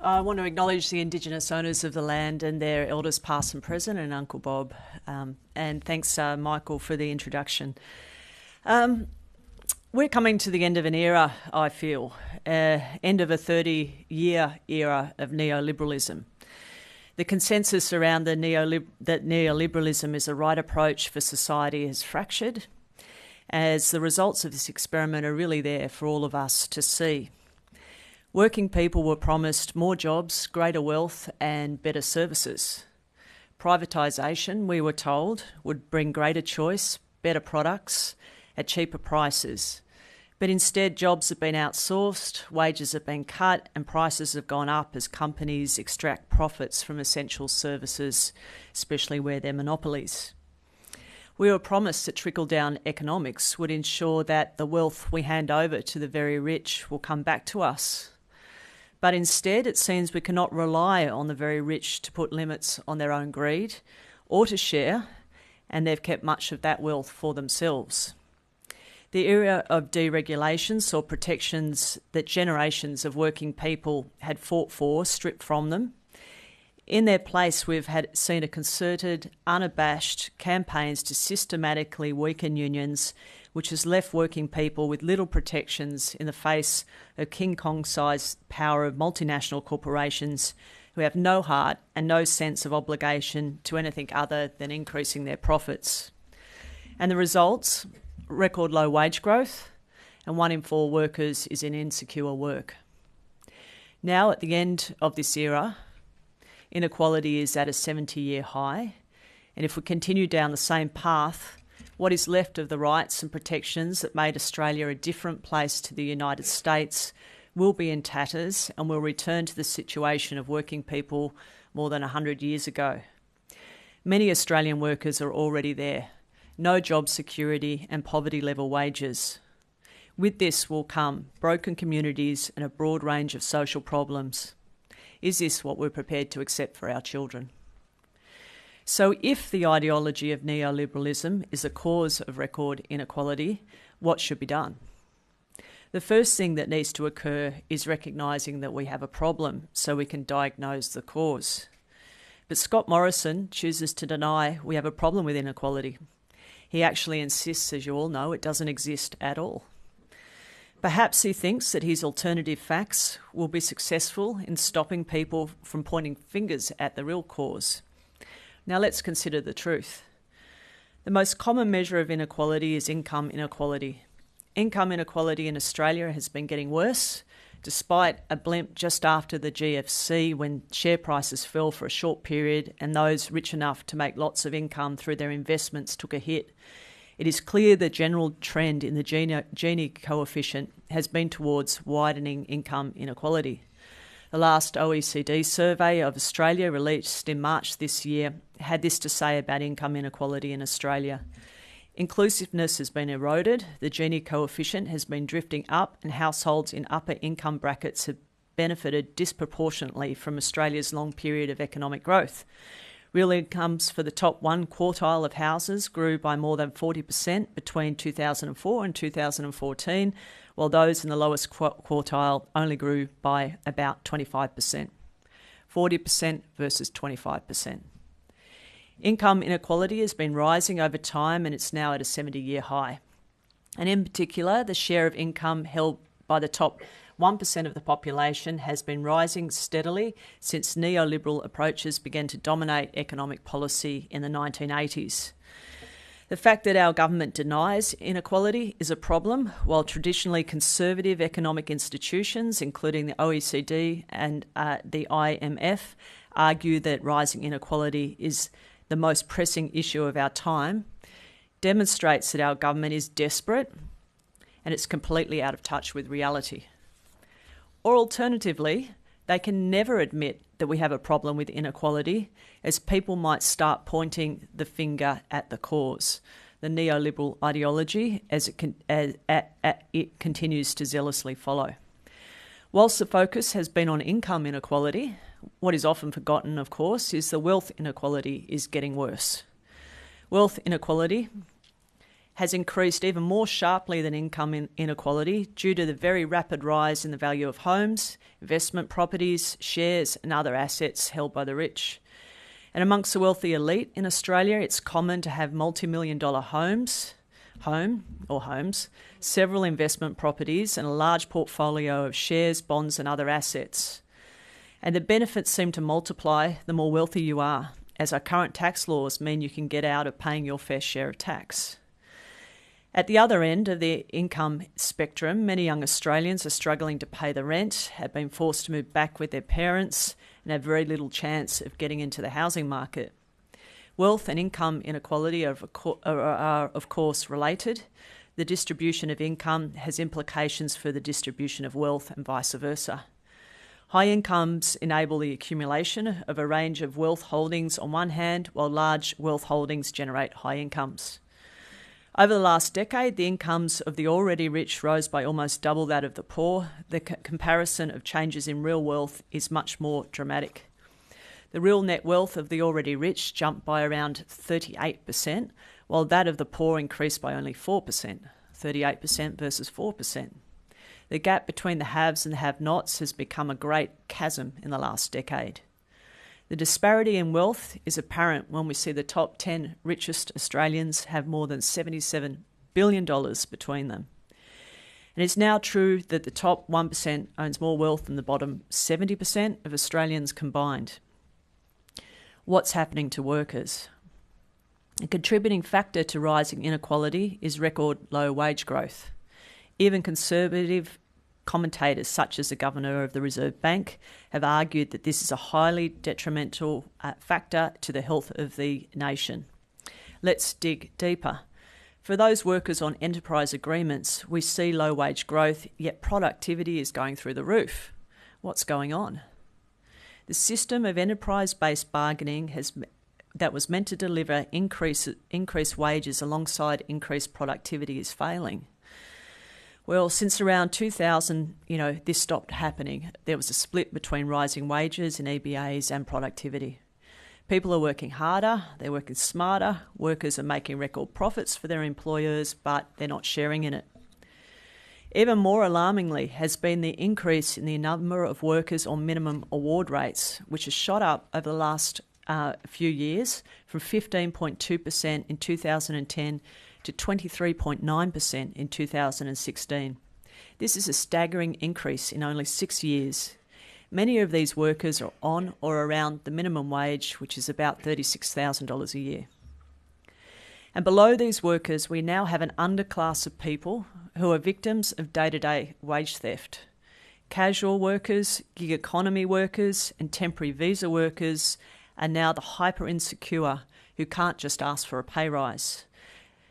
I want to acknowledge the Indigenous owners of the land and their elders past and present, and Uncle Bob. And thanks, Michael, for the introduction. We're coming to the end of an era, I feel, end of a 30-year era of neoliberalism. The consensus around that neoliberalism is the right approach for society is fractured, as the results of this experiment are really there for all of us to see. Working people were promised more jobs, greater wealth and better services. Privatisation, we were told, would bring greater choice, better products at cheaper prices. But instead, jobs have been outsourced, wages have been cut, and prices have gone up as companies extract profits from essential services, especially where they're monopolies. We were promised that trickle-down economics would ensure that the wealth we hand over to the very rich will come back to us. But instead, it seems we cannot rely on the very rich to put limits on their own greed or to share, and they've kept much of that wealth for themselves. The era of deregulation saw protections that generations of working people had fought for stripped from them. In their place, we've seen a concerted, unabashed campaigns to systematically weaken unions, which has left working people with little protections in the face of King Kong-sized power of multinational corporations who have no heart and no sense of obligation to anything other than increasing their profits. And the results? Record low wage growth, and 1 in 4 workers is in insecure work. Now, at the end of this era, inequality is at a 70-year high, and if we continue down the same path, what is left of the rights and protections that made Australia a different place to the United States will be in tatters and will return to the situation of working people more than 100 years ago. Many Australian workers are already there. No job security and poverty-level wages. With this will come broken communities and a broad range of social problems. Is this what we're prepared to accept for our children? So if the ideology of neoliberalism is a cause of record inequality, what should be done? The first thing that needs to occur is recognising that we have a problem so we can diagnose the cause. But Scott Morrison chooses to deny we have a problem with inequality. He actually insists, as you all know, it doesn't exist at all. Perhaps he thinks that his alternative facts will be successful in stopping people from pointing fingers at the real cause. Now let's consider the truth. The most common measure of inequality is income inequality. Income inequality in Australia has been getting worse, despite a blimp just after the GFC when share prices fell for a short period and those rich enough to make lots of income through their investments took a hit. It is clear the general trend in the Gini coefficient has been towards widening income inequality. The last OECD survey of Australia, released in March this year, had this to say about income inequality in Australia. Inclusiveness has been eroded, the Gini coefficient has been drifting up, and households in upper income brackets have benefited disproportionately from Australia's long period of economic growth. Real incomes for the top 1 quartile of houses grew by more than 40% between 2004 and 2014, while those in the lowest quartile only grew by about 25%. 40% versus 25%. Income inequality has been rising over time and it's now at a 70-year high. And in particular, the share of income held by the top 1% of the population has been rising steadily since neoliberal approaches began to dominate economic policy in the 1980s. The fact that our government denies inequality is a problem, while traditionally conservative economic institutions, including the OECD and the IMF, argue that rising inequality is the most pressing issue of our time, demonstrates that our government is desperate and it's completely out of touch with reality. Or alternatively, they can never admit that we have a problem with inequality, as people might start pointing the finger at the cause, the neoliberal ideology, as it continues to zealously follow. Whilst the focus has been on income inequality, what is often forgotten, of course, is the wealth inequality is getting worse. Wealth inequality has increased even more sharply than income inequality due to the very rapid rise in the value of homes, investment properties, shares and other assets held by the rich. And amongst the wealthy elite in Australia, it's common to have multi-million-dollar homes, homes, several investment properties and a large portfolio of shares, bonds and other assets. And the benefits seem to multiply the more wealthy you are, as our current tax laws mean you can get out of paying your fair share of tax. At the other end of the income spectrum, many young Australians are struggling to pay the rent, have been forced to move back with their parents, and have very little chance of getting into the housing market. Wealth and income inequality are of course related. The distribution of income has implications for the distribution of wealth and vice versa. High incomes enable the accumulation of a range of wealth holdings on one hand, while large wealth holdings generate high incomes. Over the last decade, the incomes of the already rich rose by almost double that of the poor. The comparison of changes in real wealth is much more dramatic. The real net wealth of the already rich jumped by around 38%, while that of the poor increased by only 4%, 38% versus 4%. The gap between the haves and the have-nots has become a great chasm in the last decade. The disparity in wealth is apparent when we see the top 10 richest Australians have more than $77 billion between them. And it's now true that the top 1% owns more wealth than the bottom 70% of Australians combined. What's happening to workers? A contributing factor to rising inequality is record low wage growth. Even conservative commentators such as the Governor of the Reserve Bank have argued that this is a highly detrimental factor to the health of the nation. Let's dig deeper. For those workers on enterprise agreements, we see low wage growth, yet productivity is going through the roof. What's going on? The system of enterprise-based bargaining that was meant to deliver increased wages alongside increased productivity is failing. Well, since around 2000, this stopped happening. There was a split between rising wages and EBAs and productivity. People are working harder, they're working smarter, workers are making record profits for their employers, but they're not sharing in it. Even more alarmingly has been the increase in the number of workers on minimum award rates, which has shot up over the last few years from 15.2% in 2010 to 23.9% in 2016. This is a staggering increase in only 6 years. Many of these workers are on or around the minimum wage, which is about $36,000 a year. And below these workers, we now have an underclass of people who are victims of day-to-day wage theft. Casual workers, gig economy workers, and temporary visa workers are now the hyper-insecure who can't just ask for a pay rise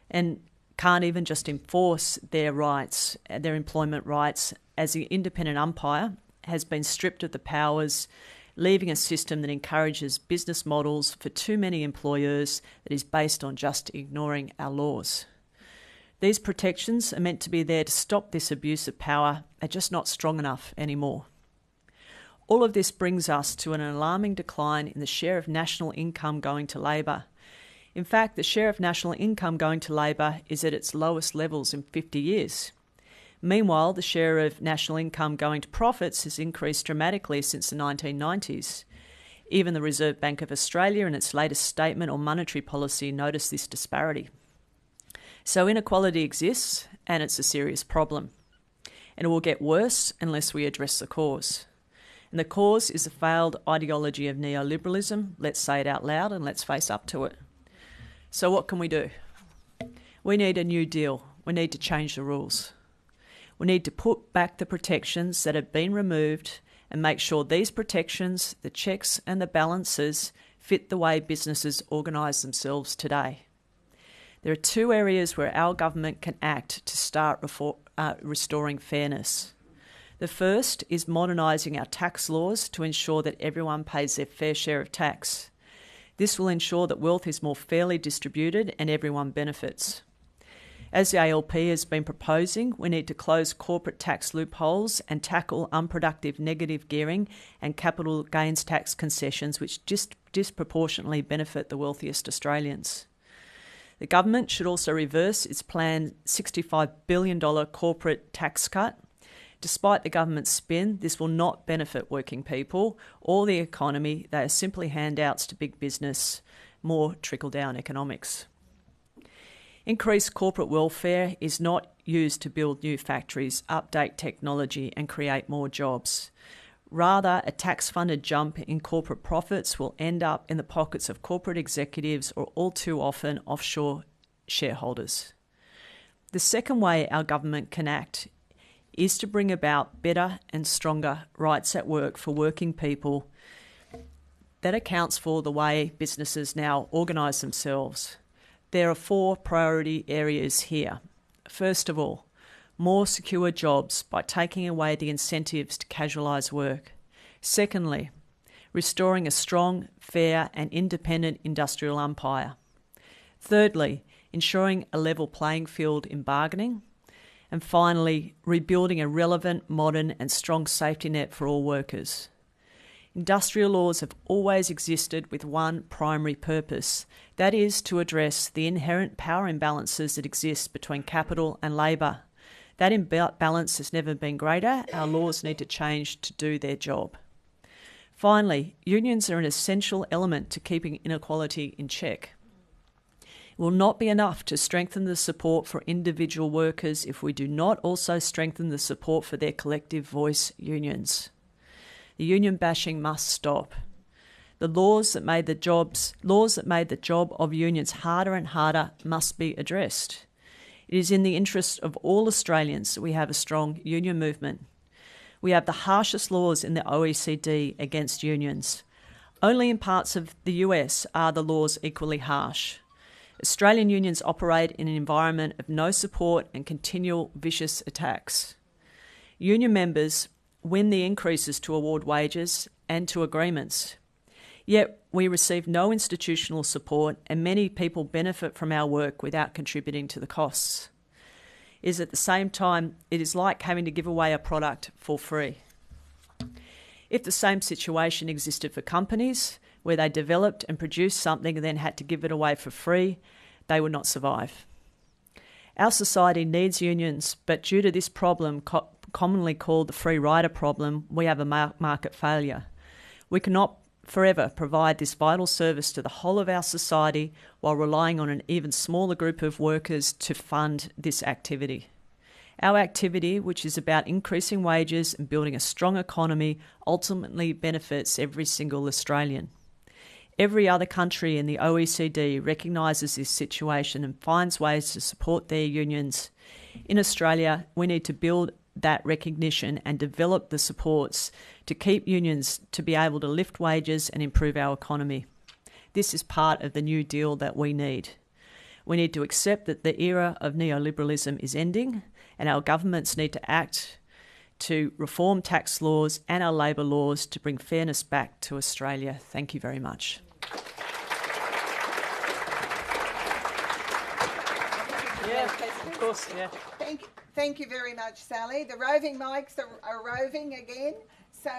and can't even just enforce their rights, their employment rights, as the independent umpire has been stripped of the powers, leaving a system that encourages business models for too many employers that is based on just ignoring our laws. These protections are meant to be there to stop this abuse of power, are just not strong enough anymore. All of this brings us to an alarming decline in the share of national income going to labour. In fact, the share of national income going to labour is at its lowest levels in 50 years. Meanwhile, the share of national income going to profits has increased dramatically since the 1990s. Even the Reserve Bank of Australia, in its latest statement on monetary policy, noticed this disparity. So inequality exists, and it's a serious problem. And it will get worse unless we address the cause. And the cause is the failed ideology of neoliberalism. Let's say it out loud and let's face up to it. So what can we do? We need a new deal. We need to change the rules. We need to put back the protections that have been removed and make sure these protections, the checks and the balances, fit the way businesses organise themselves today. There are two areas where our government can act to start restoring fairness. The first is modernising our tax laws to ensure that everyone pays their fair share of tax. This will ensure that wealth is more fairly distributed and everyone benefits. As the ALP has been proposing, we need to close corporate tax loopholes and tackle unproductive negative gearing and capital gains tax concessions which disproportionately benefit the wealthiest Australians. The government should also reverse its planned $65 billion corporate tax cut. Despite the government's spin, this will not benefit working people or the economy. They are simply handouts to big business, more trickle-down economics. Increased corporate welfare is not used to build new factories, update technology and create more jobs. Rather, a tax-funded jump in corporate profits will end up in the pockets of corporate executives or all too often offshore shareholders. The second way our government can act is to bring about better and stronger rights at work for working people that accounts for the way businesses now organise themselves. There are 4 priority areas here. First of all, more secure jobs by taking away the incentives to casualise work. Secondly, restoring a strong, fair and independent industrial umpire. Thirdly, ensuring a level playing field in bargaining. And finally, rebuilding a relevant, modern and strong safety net for all workers. Industrial laws have always existed with one primary purpose, that is to address the inherent power imbalances that exist between capital and labour. That imbalance has never been greater. Our laws need to change to do their job. Finally, unions are an essential element to keeping inequality in check. It will not be enough to strengthen the support for individual workers if we do not also strengthen the support for their collective voice unions. The union bashing must stop. The laws that made the job of unions harder and harder must be addressed. It is in the interest of all Australians that we have a strong union movement. We have the harshest laws in the OECD against unions. Only in parts of the US are the laws equally harsh. Australian unions operate in an environment of no support and continual vicious attacks. Union members win the increases to award wages and to agreements. Yet we receive no institutional support and many people benefit from our work without contributing to the costs. It is like having to give away a product for free. If the same situation existed for companies, where they developed and produced something and then had to give it away for free, they would not survive. Our society needs unions, but due to this problem, commonly called the free rider problem, we have a market failure. We cannot forever provide this vital service to the whole of our society while relying on an even smaller group of workers to fund this activity. Our activity, which is about increasing wages and building a strong economy, ultimately benefits every single Australian. Every other country in the OECD recognises this situation and finds ways to support their unions. In Australia, we need to build that recognition and develop the supports to keep unions to be able to lift wages and improve our economy. This is part of the New Deal that we need. We need to accept that the era of neoliberalism is ending and our governments need to act to reform tax laws and our labour laws to bring fairness back to Australia. Thank you very much. Yeah, of course, yeah. Thank you very much, Sally. The roving mics are roving again, so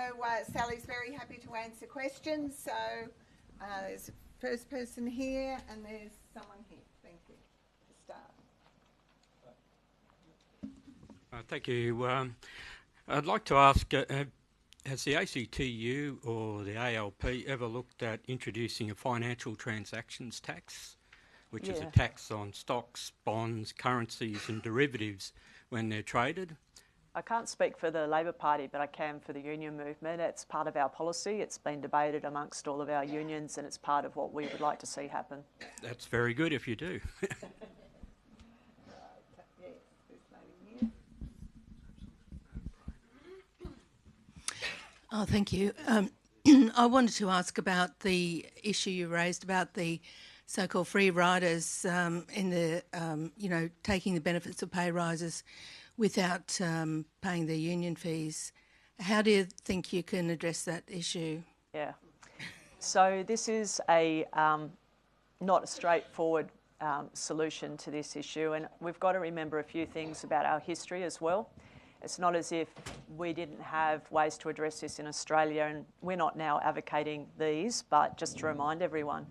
Sally's very happy to answer questions. So there's the first person here and there's someone here. Thank you. To start. Thank you. I'd like to ask, has the ACTU or the ALP ever looked at introducing a financial transactions tax, which is a tax on stocks, bonds, currencies and derivatives when they're traded? I can't speak for the Labor Party, but I can for the union movement. It's part of our policy. It's been debated amongst all of our unions and it's part of what we would like to see happen. That's very good if you do. Oh, thank you. I wanted to ask about the issue you raised about the so-called free riders in the, taking the benefits of pay rises without paying their union fees. How do you think you can address that issue? Yeah. So this is a not a straightforward solution to this issue, and we've got to remember a few things about our history as well. It's not as if we didn't have ways to address this in Australia, and we're not now advocating these, but just to remind everyone,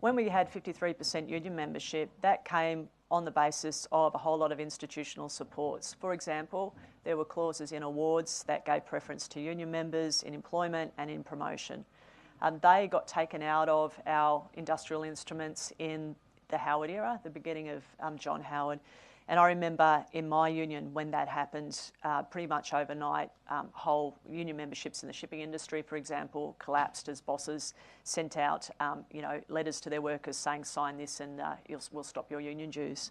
when we had 53% union membership, that came on the basis of a whole lot of institutional supports. For example, there were clauses in awards that gave preference to union members in employment and in promotion. They got taken out of our industrial instruments in the Howard era, the beginning of John Howard. And I remember in my union when that happened, pretty much overnight, whole union memberships in the shipping industry, for example, collapsed as bosses sent out, letters to their workers saying, sign this and we'll stop your union dues.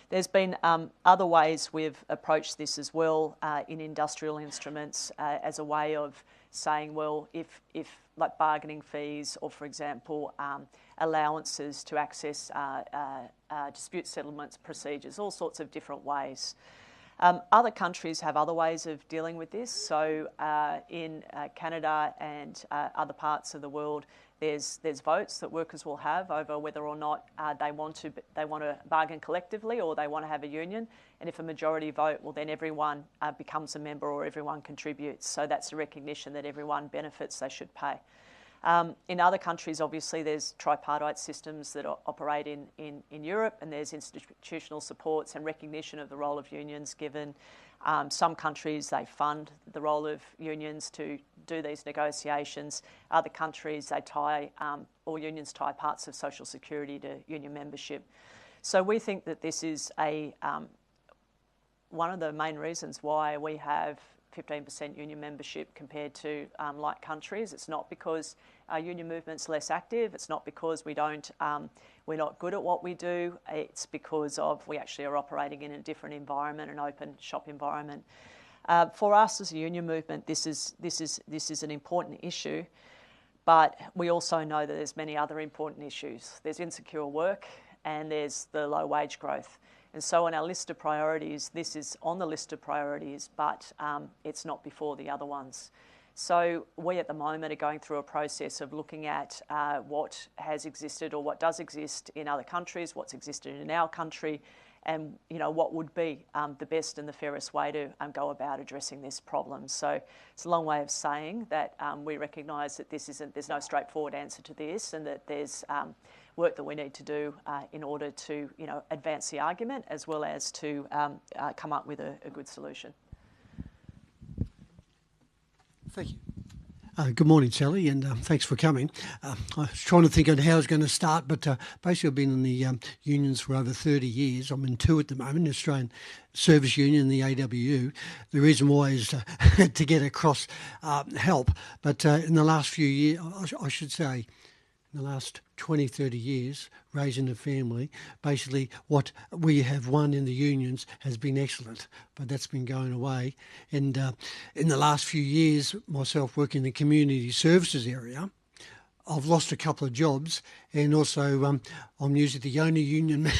There's been other ways we've approached this as well in industrial instruments as a way of saying, well, if like bargaining fees or, for example, allowances to access dispute settlements procedures, all sorts of different ways. Other countries have other ways of dealing with this. So in Canada and other parts of the world, there's votes that workers will have over whether or not they want to bargain collectively or they want to have a union. And if a majority vote, well, then everyone becomes a member or everyone contributes. So that's a recognition that everyone benefits, they should pay. In other countries, obviously, there's tripartite systems that operate in Europe, and there's institutional supports and recognition of the role of unions given. Some countries, they fund the role of unions to do these negotiations. Other countries, they unions tie parts of social security to union membership. So we think that this is one of the main reasons why we have 15% union membership compared to like countries. It's not because our union movement's less active. It's not because we're not good at what we do. It's because we actually are operating in a different environment, an open shop environment. For us as a union movement, this is an important issue, but we also know that there's many other important issues. There's insecure work and there's the low wage growth. And so on our list of priorities, this is on the list of priorities, but it's not before the other ones. So we at the moment are going through a process of looking at what has existed or what does exist in other countries, what's existed in our country, and what would be the best and the fairest way to go about addressing this problem. So it's a long way of saying that we recognise that there's no straightforward answer to this, and that there's work that we need to do in order to advance the argument as well as to come up with a good solution. Thank you. Good morning, Sally, and thanks for coming. I was trying to think of how I was going to start, but basically I've been in the unions for over 30 years. I'm in two at the moment, the Australian Service Union and the AWU. The reason why is to get across help. But in the last few years, I should say, in the last 20, 30 years, raising a family, basically what we have won in the unions has been excellent, but that's been going away. And in the last few years, myself working in the community services area, I've lost a couple of jobs, and also I'm usually the only union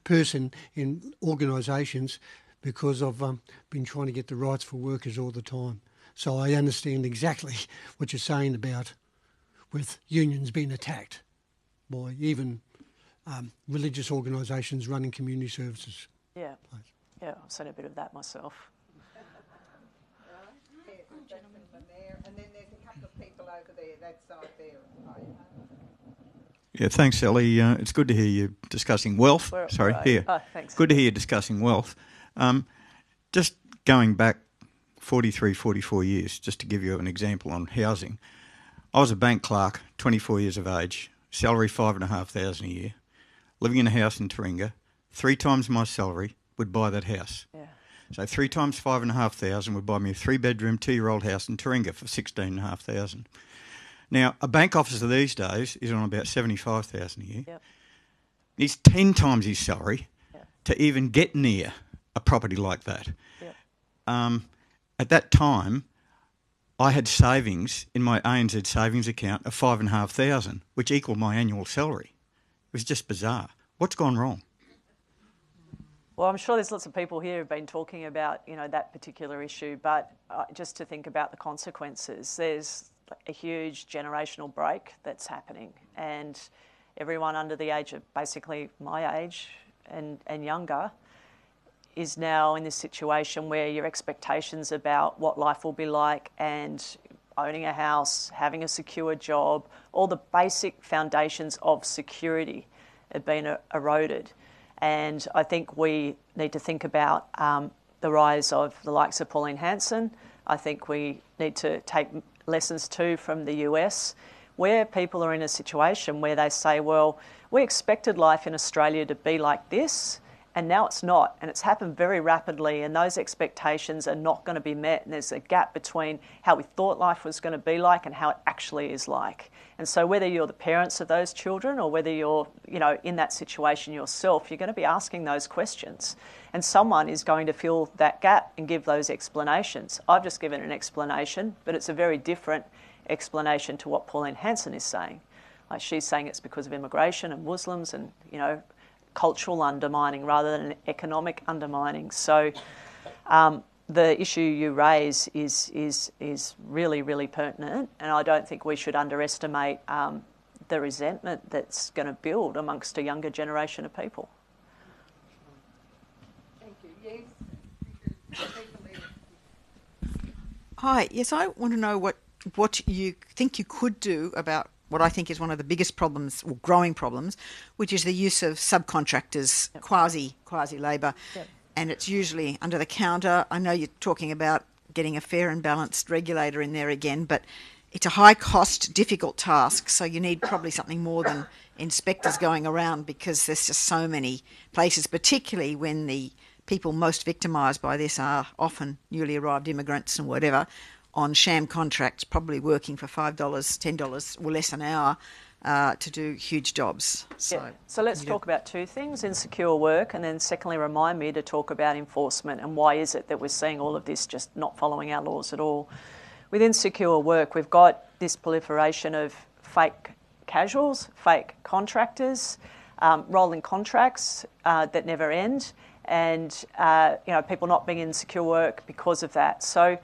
person in organisations because I've been trying to get the rights for workers all the time. So I understand exactly what you're saying about with unions being attacked by even religious organisations running community services. Yeah, I've seen a bit of that myself. And then there's a couple of people over there, that side there. Yeah, thanks, Ellie. It's good to hear you discussing wealth. Here. Oh, thanks. Good to hear you discussing wealth. Just going back 43, 44 years, just to give you an example on housing. I was a bank clerk, 24 years of age, salary $5,500 a year, living in a house in Taringa. 3 times my salary would buy that house. Yeah. So 3 times $5,500 would buy me a 3-bedroom, 2-year-old house in Taringa for $16,500. Now, a bank officer these days is on about $75,000 a year. Yep. He's 10 times his salary to even get near a property like that. Yep. At that time, I had savings in my ANZ savings account of $5,500, which equalled my annual salary. It was just bizarre. What's gone wrong? Well, I'm sure there's lots of people here who've been talking about, that particular issue, but just to think about the consequences, there's a huge generational break that's happening, and everyone under the age of basically my age and younger is now in this situation where your expectations about what life will be like and owning a house, having a secure job, all the basic foundations of security have been eroded. And I think we need to think about the rise of the likes of Pauline Hanson. I think we need to take lessons too from the US, where people are in a situation where they say, well, We expected life in Australia to be like this, and now it's not, and it's happened very rapidly, and those expectations are not going to be met, and there's a gap between how we thought life was going to be like and how it actually is like. And so whether you're the parents of those children or whether you're, in that situation yourself, you're going to be asking those questions. And someone is going to fill that gap and give those explanations. I've just given an explanation, but it's a very different explanation to what Pauline Hanson is saying. Like, she's saying it's because of immigration and Muslims and, cultural undermining rather than economic undermining. So the issue you raise is really, really pertinent, and I don't think we should underestimate the resentment that's going to build amongst a younger generation of people. Thank you. Yes. Hi. Yes, I want to know what you think you could do about what I think is one of the biggest problems, or growing problems, which is the use of subcontractors, quasi labour, and it's usually under the counter. I know you're talking about getting a fair and balanced regulator in there again, but it's a high-cost, difficult task, so you need probably something more than inspectors going around, because there's just so many places, particularly when the people most victimised by this are often newly arrived immigrants and whatever, on sham contracts, probably working for $5, $10 or less an hour to do huge jobs. So let's talk about two things, insecure work, and then secondly remind me to talk about enforcement and why is it that we're seeing all of this just not following our laws at all. With insecure work, we've got this proliferation of fake casuals, fake contractors, rolling contracts that never end, and people not being in secure work because of that. So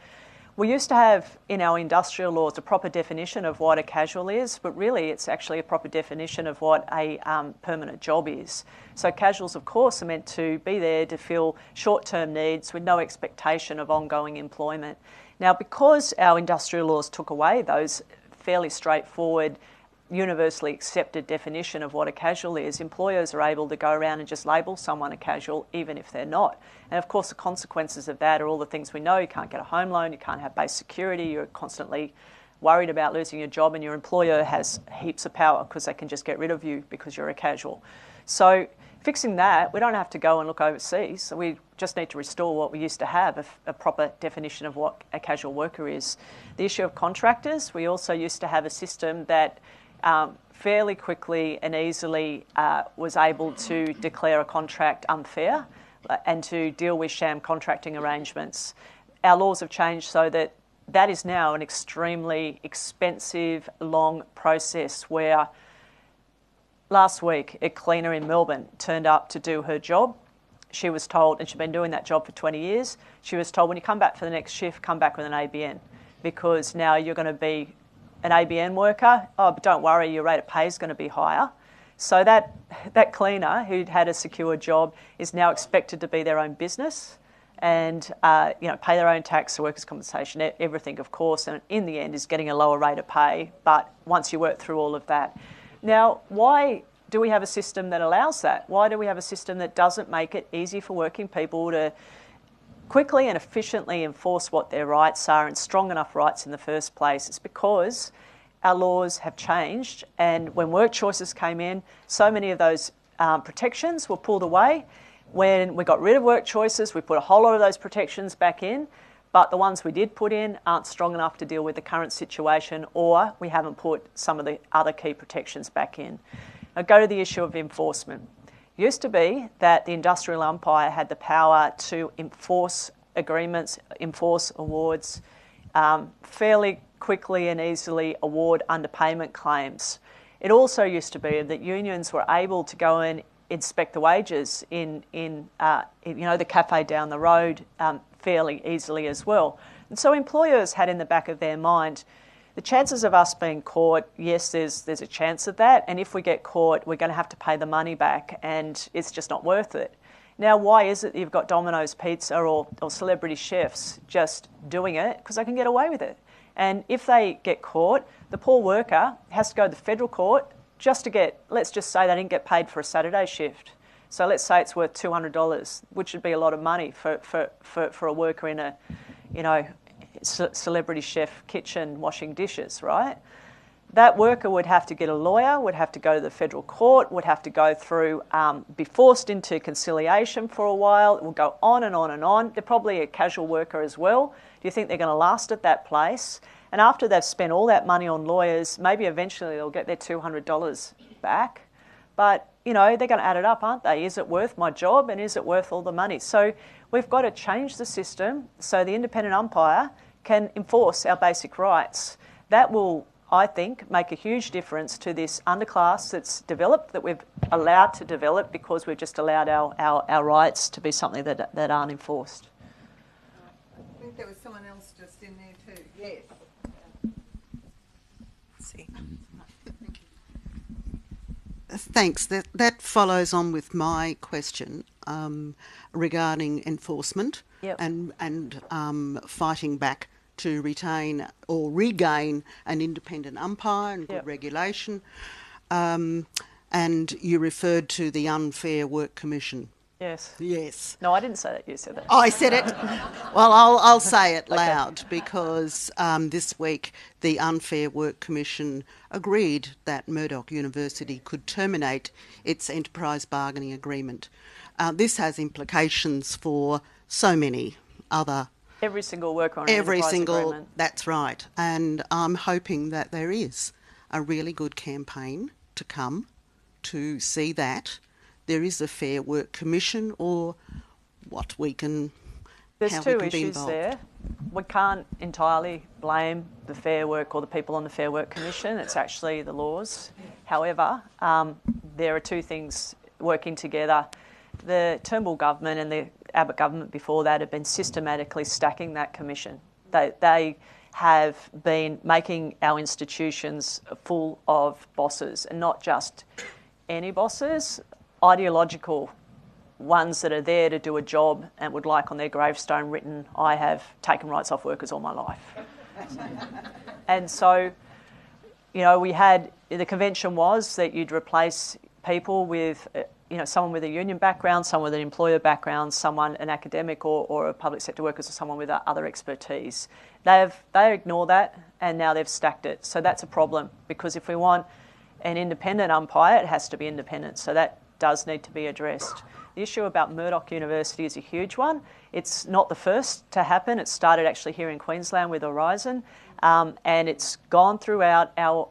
we used to have in our industrial laws a proper definition of what a casual is, but really it's actually a proper definition of what a permanent job is. So casuals, of course, are meant to be there to fill short-term needs with no expectation of ongoing employment. Now, because our industrial laws took away those fairly straightforward, universally accepted definition of what a casual is, employers are able to go around and just label someone a casual even if they're not. And of course the consequences of that are all the things we know. You can't get a home loan, you can't have base security, you're constantly worried about losing your job, and your employer has heaps of power because they can just get rid of you because you're a casual. So fixing that, we don't have to go and look overseas. So we just need to restore what we used to have, a proper definition of what a casual worker is. The issue of contractors, we also used to have a system that fairly quickly and easily was able to declare a contract unfair and to deal with sham contracting arrangements. Our laws have changed so that that is now an extremely expensive, long process where last week a cleaner in Melbourne turned up to do her job. She was told, and she'd been doing that job for 20 years, she was told when you come back for the next shift, come back with an ABN, because now you're going to be an ABN worker. Oh, but don't worry, your rate of pay is going to be higher. So that cleaner who'd had a secure job is now expected to be their own business and pay their own tax, workers' compensation, everything, of course, and in the end is getting a lower rate of pay. But once you work through all of that. Now, why do we have a system that allows that? Why do we have a system that doesn't make it easy for working people to quickly and efficiently enforce what their rights are, and strong enough rights in the first place? It's because our laws have changed, and when work choices came in, so many of those protections were pulled away. When we got rid of work choices, we put a whole lot of those protections back in, but the ones we did put in aren't strong enough to deal with the current situation, or we haven't put some of the other key protections back in. Now go to the issue of enforcement. It used to be that the industrial umpire had the power to enforce agreements, enforce awards, fairly quickly and easily award underpayment claims. It also used to be that unions were able to go and inspect the wages in the cafe down the road fairly easily as well. And so employers had in the back of their mind, the chances of us being caught, yes, there's a chance of that, and if we get caught, we're going to have to pay the money back, and it's just not worth it. Now, why is it that you've got Domino's Pizza or celebrity chefs just doing it? Because they can get away with it. And if they get caught, the poor worker has to go to the federal court just to get, let's just say they didn't get paid for a Saturday shift. So let's say it's worth $200, which would be a lot of money for a worker in a, celebrity chef kitchen washing dishes, right? that worker would have to get a lawyer, would have to go to the federal court, would have to go through, be forced into conciliation for a while. It will go on and on and on. They're probably a casual worker as well. Do you think they're going to last at that place? And after they've spent all that money on lawyers, maybe eventually they'll get their $200 back. But, you know, they're going to add it up, aren't they? Is it worth my job and is it worth all the money? So we've got to change the system so the independent umpire can enforce our basic rights. That will, I think, make a huge difference to this underclass that's developed, that we've allowed to develop because we've just allowed our rights to be something that aren't enforced. I think there was someone else just in there too. Yes. See. Thanks. That follows on with my question regarding enforcement and fighting back to retain or regain an independent umpire and good regulation. And you referred to the Unfair Work Commission. Yes. Yes. No, I didn't say that. You said that. I said it. Well, I'll say it loud because this week the Unfair Work Commission agreed that Murdoch University could terminate its enterprise bargaining agreement. This has implications for so many other. Every single worker on an enterprise agreement. That's right. And I'm hoping that there is a really good campaign to come to see that there is a Fair Work Commission or what we can. There's how two we can be issues involved. there. We can't entirely blame the Fair Work or the people on the Fair Work Commission. It's actually the laws. However, there are two things working together. The Turnbull government and the Abbott government before that have been systematically stacking that commission. They have been making our institutions full of bosses, and not just any bosses, ideological ones that are there to do a job and would like on their gravestone written, I have taken rights off workers all my life. And so, you know, the convention was that you'd replace people with, someone with a union background, someone with an employer background, someone, an academic or a public sector workers or someone with other expertise. They ignore that and now they've stacked it. So that's a problem because if we want an independent umpire, it has to be independent. So that does need to be addressed. The issue about Murdoch University is a huge one. It's not the first to happen. It started actually here in Queensland with Horizon, and it's gone throughout our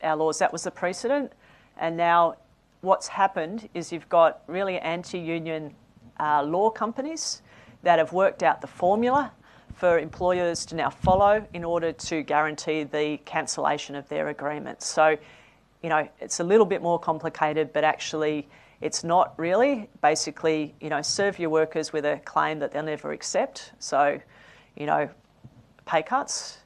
laws. That was the precedent. And now what's happened is you've got really anti-union law companies that have worked out the formula for employers to now follow in order to guarantee the cancellation of their agreements. So, it's a little bit more complicated, but actually it's not really. Basically, serve your workers with a claim that they'll never accept. So, pay cuts.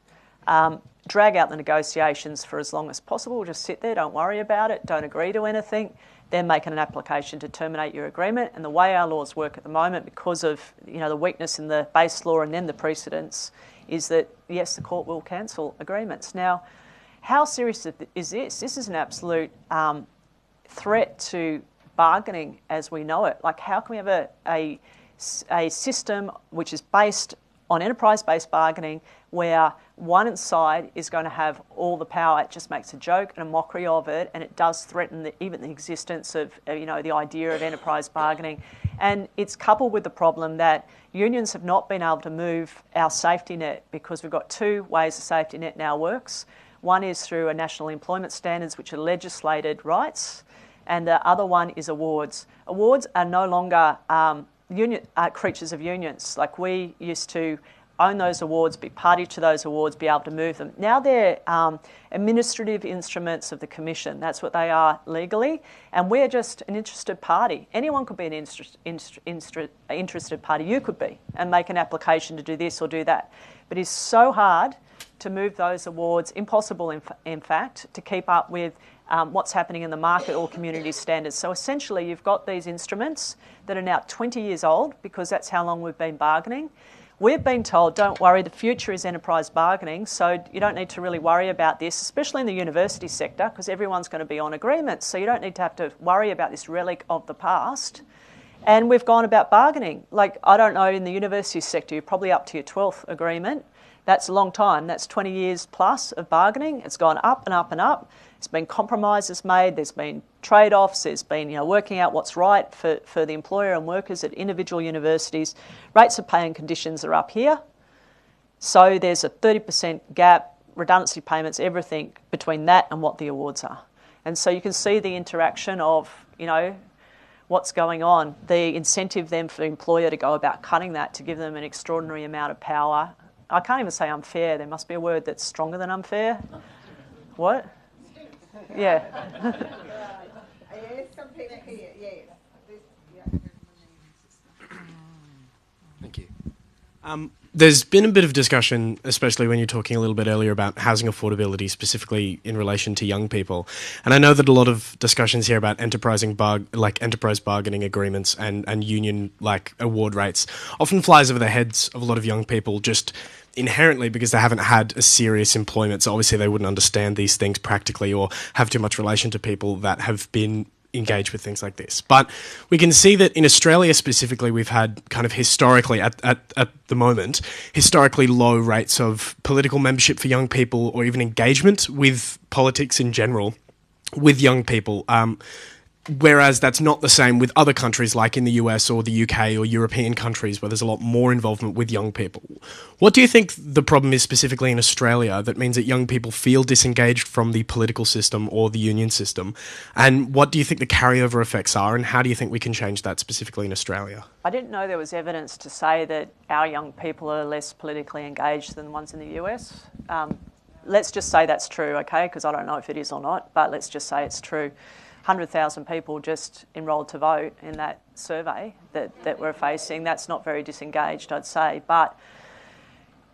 Drag out the negotiations for as long as possible. Just sit there, don't worry about it, don't agree to anything. Then make an application to terminate your agreement. And the way our laws work at the moment, because of the weakness in the base law and then the precedents, is that yes, the court will cancel agreements. Now, how serious is this? This is an absolute threat to bargaining as we know it. Like, how can we have a system which is based on enterprise-based bargaining where one side is going to have all the power? It just makes a joke and a mockery of it, and it does threaten even the existence of the idea of enterprise bargaining. And it's coupled with the problem that unions have not been able to move our safety net because we've got two ways the safety net now works. One is through a national employment standards, which are legislated rights, and the other one is awards. Awards are no longer creatures of unions. Like, we used to own those awards, be party to those awards, be able to move them. Now they're administrative instruments of the Commission. That's what they are legally. And we're just an interested party. Anyone could be an interested party. You could be, and make an application to do this or do that. But it's so hard to move those awards, impossible in fact, to keep up with what's happening in the market or community standards. So essentially you've got these instruments that are now 20 years old because that's how long we've been bargaining. We've been told, don't worry, the future is enterprise bargaining, so you don't need to really worry about this, especially in the university sector, because everyone's going to be on agreements, so you don't need to have to worry about this relic of the past. And we've gone about bargaining. Like, I don't know, in the university sector, you're probably up to your 12th agreement. That's a long time. That's 20 years plus of bargaining. It's gone up and up and up. There's been compromises made. There's been trade-offs. There's been, working out what's right for the employer and workers at individual universities. Rates of pay and conditions are up here. So there's a 30% gap, redundancy payments, everything between that and what the awards are. And so you can see the interaction of, what's going on. The incentive then for the employer to go about cutting that, to give them an extraordinary amount of power. I can't even say unfair. There must be a word that's stronger than unfair. What? Yeah. Thank you. There's been a bit of discussion, especially when you're talking a little bit earlier about housing affordability, specifically in relation to young people. And I know that a lot of discussions here about enterprise bargaining agreements and union award rates often flies over the heads of a lot of young people just inherently because they haven't had a serious employment. So obviously they wouldn't understand these things practically or have too much relation to people that have been engage with things like this. But we can see that in Australia specifically, we've had kind of historically, at the moment, historically low rates of political membership for young people or even engagement with politics in general with young people. Whereas that's not the same with other countries like in the US or the UK or European countries where there's a lot more involvement with young people. What do you think the problem is specifically in Australia that means that young people feel disengaged from the political system or the union system? And what do you think the carryover effects are, and how do you think we can change that specifically in Australia? I didn't know there was evidence to say that our young people are less politically engaged than the ones in the US. Let's just say that's true, okay, because I don't know if it is or not, but let's just say it's true. 100,000 people just enrolled to vote in that survey that we're facing. That's not very disengaged, I'd say. But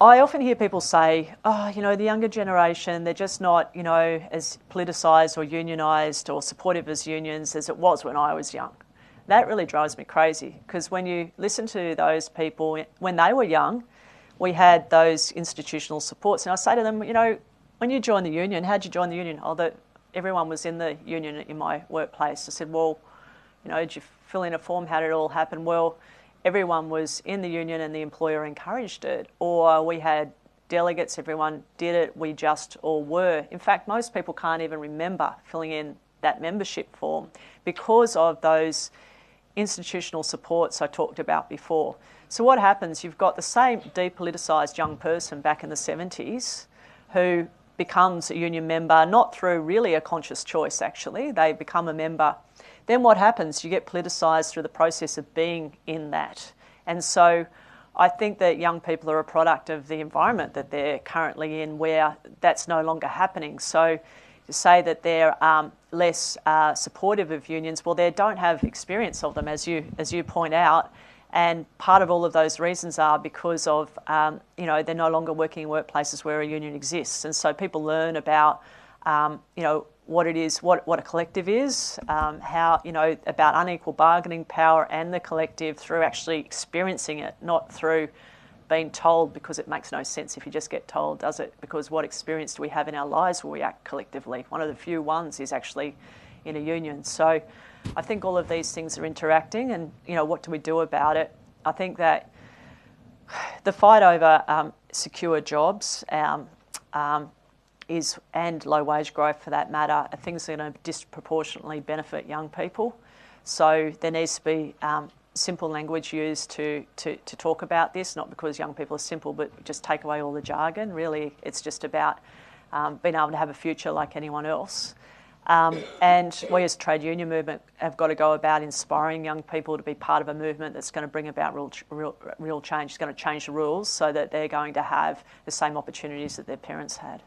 I often hear people say, the younger generation, they're just not, as politicised or unionised or supportive as unions as it was when I was young. That really drives me crazy, because when you listen to those people, when they were young, we had those institutional supports. And I say to them, when you joined the union, how'd you join the union? Everyone was in the union in my workplace. I said, well, did you fill in a form? How did it all happen? Well, everyone was in the union and the employer encouraged it. Or we had delegates, everyone did it, we just all were. In fact, most people can't even remember filling in that membership form because of those institutional supports I talked about before. So what happens, you've got the same depoliticised young person back in the 70s who becomes a union member, not through really a conscious choice actually, they become a member. Then what happens? You get politicised through the process of being in that. And so I think that young people are a product of the environment that they're currently in where that's no longer happening. So to say that they're less supportive of unions, well, they don't have experience of them, as you point out. And part of all of those reasons are because of, they're no longer working in workplaces where a union exists. And so people learn about, what it is, what a collective is, how, about unequal bargaining power and the collective through actually experiencing it, not through being told, because it makes no sense if you just get told, does it? Because what experience do we have in our lives where we act collectively? One of the few ones is actually in a union. So I think all of these things are interacting, and what do we do about it? I think that the fight over secure jobs is, and low wage growth for that matter, are things that are going to disproportionately benefit young people. So there needs to be simple language used to talk about this, not because young people are simple, but just take away all the jargon. Really, it's just about being able to have a future like anyone else. And we as a trade union movement have got to go about inspiring young people to be part of a movement that's going to bring about real change. It's going to change the rules so that they're going to have the same opportunities that their parents had.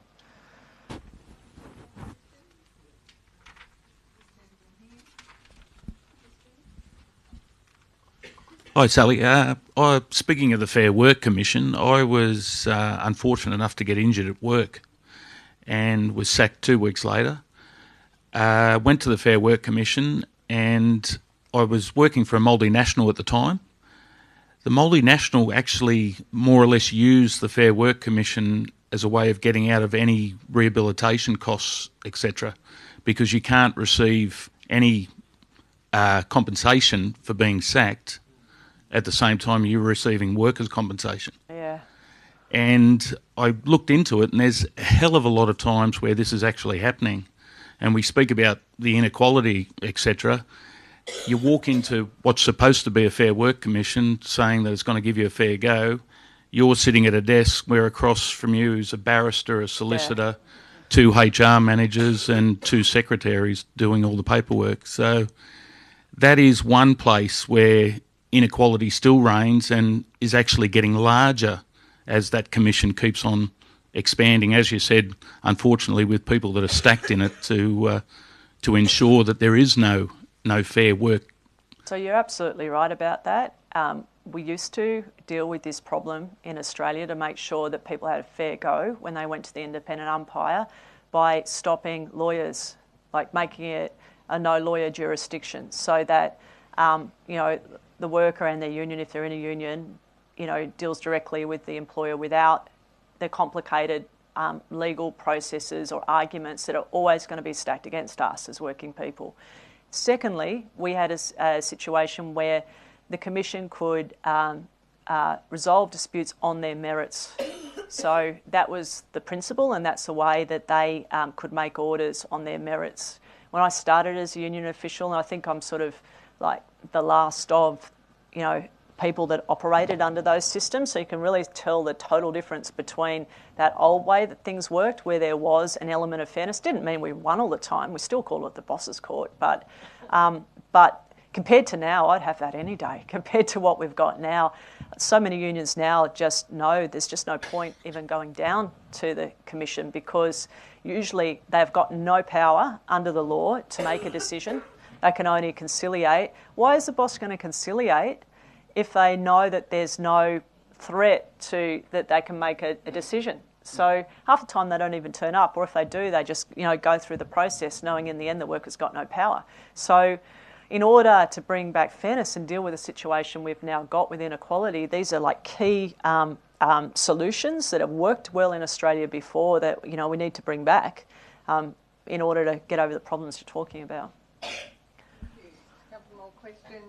Hi, Sally. Speaking of the Fair Work Commission, I was unfortunate enough to get injured at work and was sacked 2 weeks later. Went to the Fair Work Commission, and I was working for a multinational at the time. The multinational actually more or less used the Fair Work Commission as a way of getting out of any rehabilitation costs, etc., because you can't receive any compensation for being sacked at the same time you were receiving workers' compensation. Yeah. And I looked into it, and there's a hell of a lot of times where this is actually happening. And we speak about the inequality, etc. You walk into what's supposed to be a Fair Work Commission saying that it's going to give you a fair go. You're sitting at a desk where across from you is a barrister, a solicitor, 2 HR managers and 2 secretaries doing all the paperwork. So that is one place where inequality still reigns and is actually getting larger as that commission keeps on expanding, as you said, unfortunately, with people that are stacked in it to ensure that there is no fair work. So you're absolutely right about that. We used to deal with this problem in Australia to make sure that people had a fair go when they went to the independent umpire by stopping lawyers, like making it a no-lawyer jurisdiction, so that the worker and their union, if they're in a union, deals directly with the employer without the complicated legal processes or arguments that are always going to be stacked against us as working people. Secondly, we had a situation where the Commission could resolve disputes on their merits. So that was the principle, and that's the way that they could make orders on their merits. When I started as a union official, and I think I'm sort of like the last of, people that operated under those systems, so you can really tell the total difference between that old way that things worked, where there was an element of fairness. Didn't mean we won all the time. We still call it the boss's court, but compared to now, I'd have that any day. Compared to what we've got now, so many unions now just know there's just no point even going down to the Commission, because usually they've got no power under the law to make a decision. They can only conciliate. Why is the boss going to conciliate if they know that there's no threat to that they can make a decision? So half the time they don't even turn up, or if they do, they just go through the process knowing in the end the worker's got no power. So in order to bring back fairness and deal with the situation we've now got with inequality, these are like key solutions that have worked well in Australia before that we need to bring back in order to get over the problems you're talking about. A couple more questions.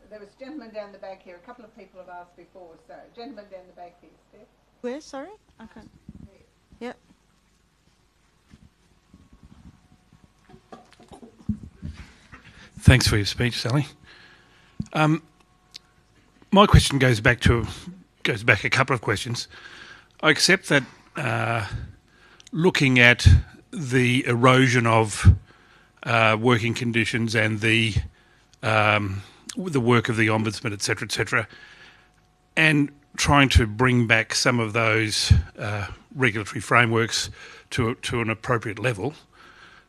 There was a gentleman down the back here. A couple of people have asked before. So, gentleman down the back here, Steph. Where? Sorry? Okay. Yep. Thanks for your speech, Sally. My question goes back a couple of questions. I accept that looking at the erosion of working conditions and the work of the Ombudsman, etc., and trying to bring back some of those regulatory frameworks to an appropriate level.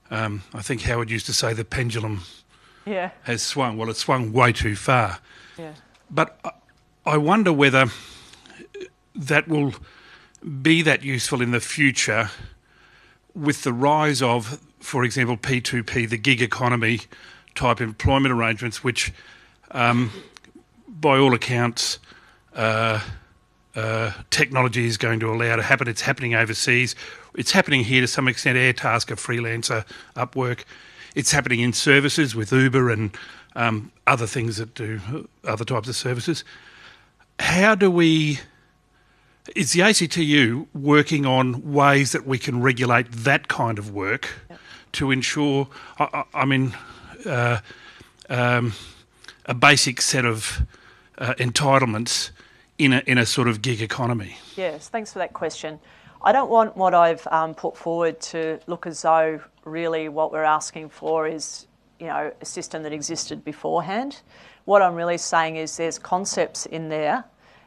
I think Howard used to say the pendulum has swung. Well, it swung way too far. Yeah. But I wonder whether that will be that useful in the future with the rise of, for example, P2P, the gig economy type employment arrangements, which by all accounts technology is going to allow to happen. It's happening overseas. It's happening here to some extent. Airtasker, Freelancer, Upwork. It's happening in services with Uber and other things that do other types of services. How do we... Is the ACTU working on ways that we can regulate that kind of work to ensure, a basic set of entitlements in a sort of gig economy? Yes, thanks for that question. I don't want what I've put forward to look as though really what we're asking for is, a system that existed beforehand. What I'm really saying is there's concepts in there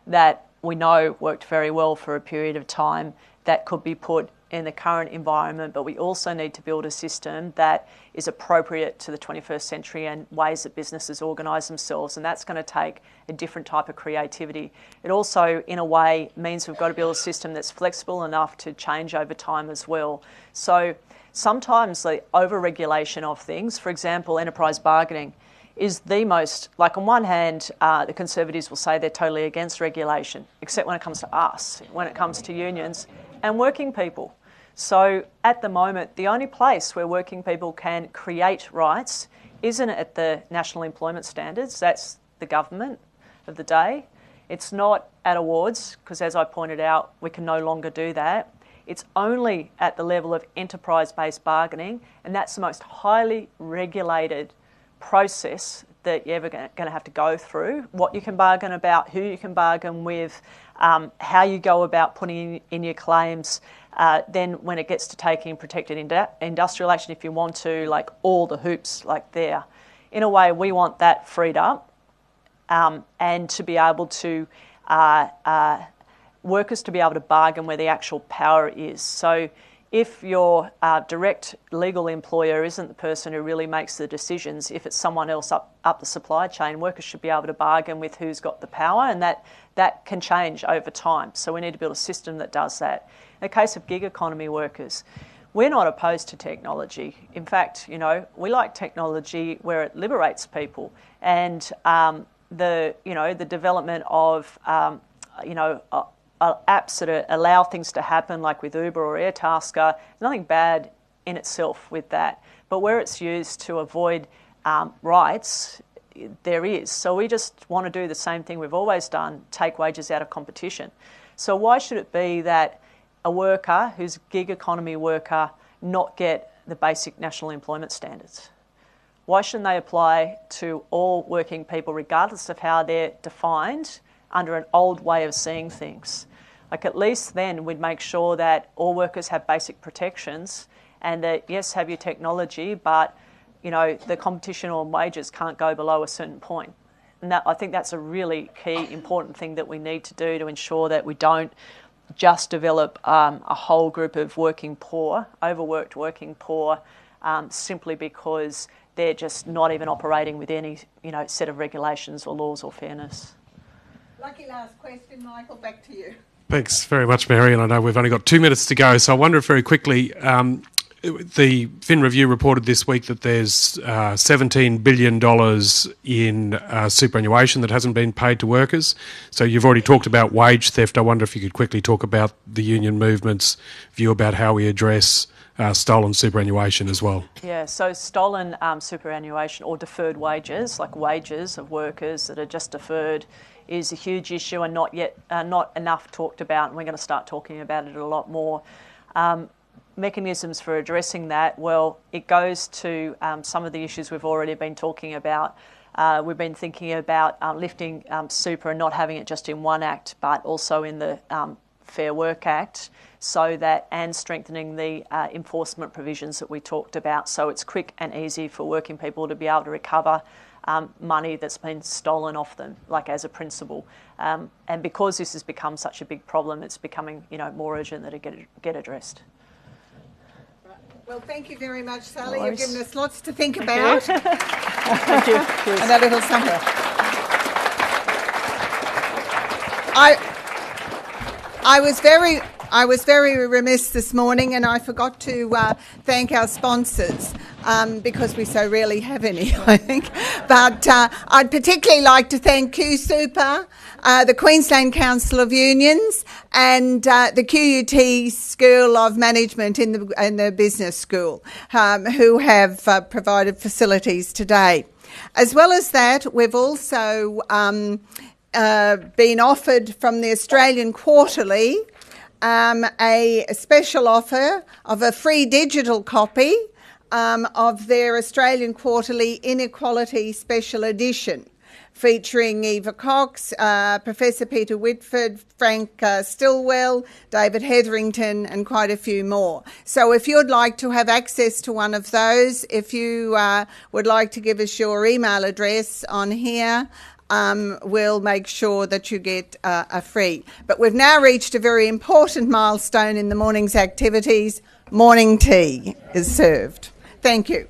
that we know worked very well for a period of time that could be put in the current environment, but we also need to build a system that is appropriate to the 21st century and ways that businesses organise themselves, and that's going to take a different type of creativity. It also, in a way, means we've got to build a system that's flexible enough to change over time as well. So sometimes the over-regulation of things, for example, enterprise bargaining, is the most, like on one hand, the Conservatives will say they're totally against regulation, except when it comes to us, when it comes to unions and working people. So at the moment, the only place where working people can create rights isn't at the national employment standards. That's the government of the day. It's not at awards, because as I pointed out, we can no longer do that. It's only at the level of enterprise-based bargaining, and that's the most highly regulated process that you're ever going to have to go through. What you can bargain about, who you can bargain with, how you go about putting in your claims. Then when it gets to taking protected industrial action, if you want to, like all the hoops like there. In a way, we want that freed up and to be able to, workers to be able to bargain where the actual power is. So if your direct legal employer isn't the person who really makes the decisions, if it's someone else up the supply chain, workers should be able to bargain with who's got the power, and that can change over time. So we need to build a system that does that. In the case of gig economy workers, we're not opposed to technology. In fact, we like technology where it liberates people, and the development of apps that allow things to happen, like with Uber or Airtasker, there's nothing bad in itself with that. But where it's used to avoid rights, there is. So we just want to do the same thing we've always done, take wages out of competition. So why should it be that a worker who's a gig economy worker not get the basic national employment standards? Why shouldn't they apply to all working people, regardless of how they're defined, under an old way of seeing things? Like, at least then we'd make sure that all workers have basic protections, and that, yes, have your technology, but the competition on wages can't go below a certain point. And I think that's a really key, important thing that we need to do to ensure that we don't just develop a whole group of working poor, overworked working poor, simply because they're just not even operating with any set of regulations or laws or fairness. Lucky last question, Michael, back to you. Thanks very much, Mary, and I know we've only got 2 minutes to go, so I wonder if very quickly, the Fin Review reported this week that there's $17 billion in superannuation that hasn't been paid to workers. So you've already talked about wage theft. I wonder if you could quickly talk about the union movement's view about how we address stolen superannuation as well. Yeah, so stolen superannuation or deferred wages, like wages of workers that are just deferred, is a huge issue and not enough talked about, and we're going to start talking about it a lot more. Mechanisms for addressing that, well, it goes to some of the issues we've already been talking about. We've been thinking about lifting super and not having it just in one act, but also in the Fair Work Act, and strengthening the enforcement provisions that we talked about, so it's quick and easy for working people to be able to recover money that's been stolen off them, like as a principle. And because this has become such a big problem, it's becoming more urgent that it get addressed. Well, thank you very much, Sally. No You've given us lots to think Thank about. you. Thank you. Cheers. And a little something. I was very remiss this morning, and I forgot to thank our sponsors because we so rarely have any, I think. But I'd particularly like to thank QSuper, the Queensland Council of Unions, and the QUT School of Management in the Business School, who have provided facilities today. As well as that, we've also been offered from the Australian Quarterly a special offer of a free digital copy of their Australian Quarterly Inequality Special Edition, featuring Eva Cox, Professor Peter Whitford, Frank Stilwell, David Hetherington, and quite a few more. So if you'd like to have access to one of those, if you would like to give us your email address on here, we'll make sure that you get a free. But we've now reached a very important milestone in the morning's activities. Morning tea is served. Thank you.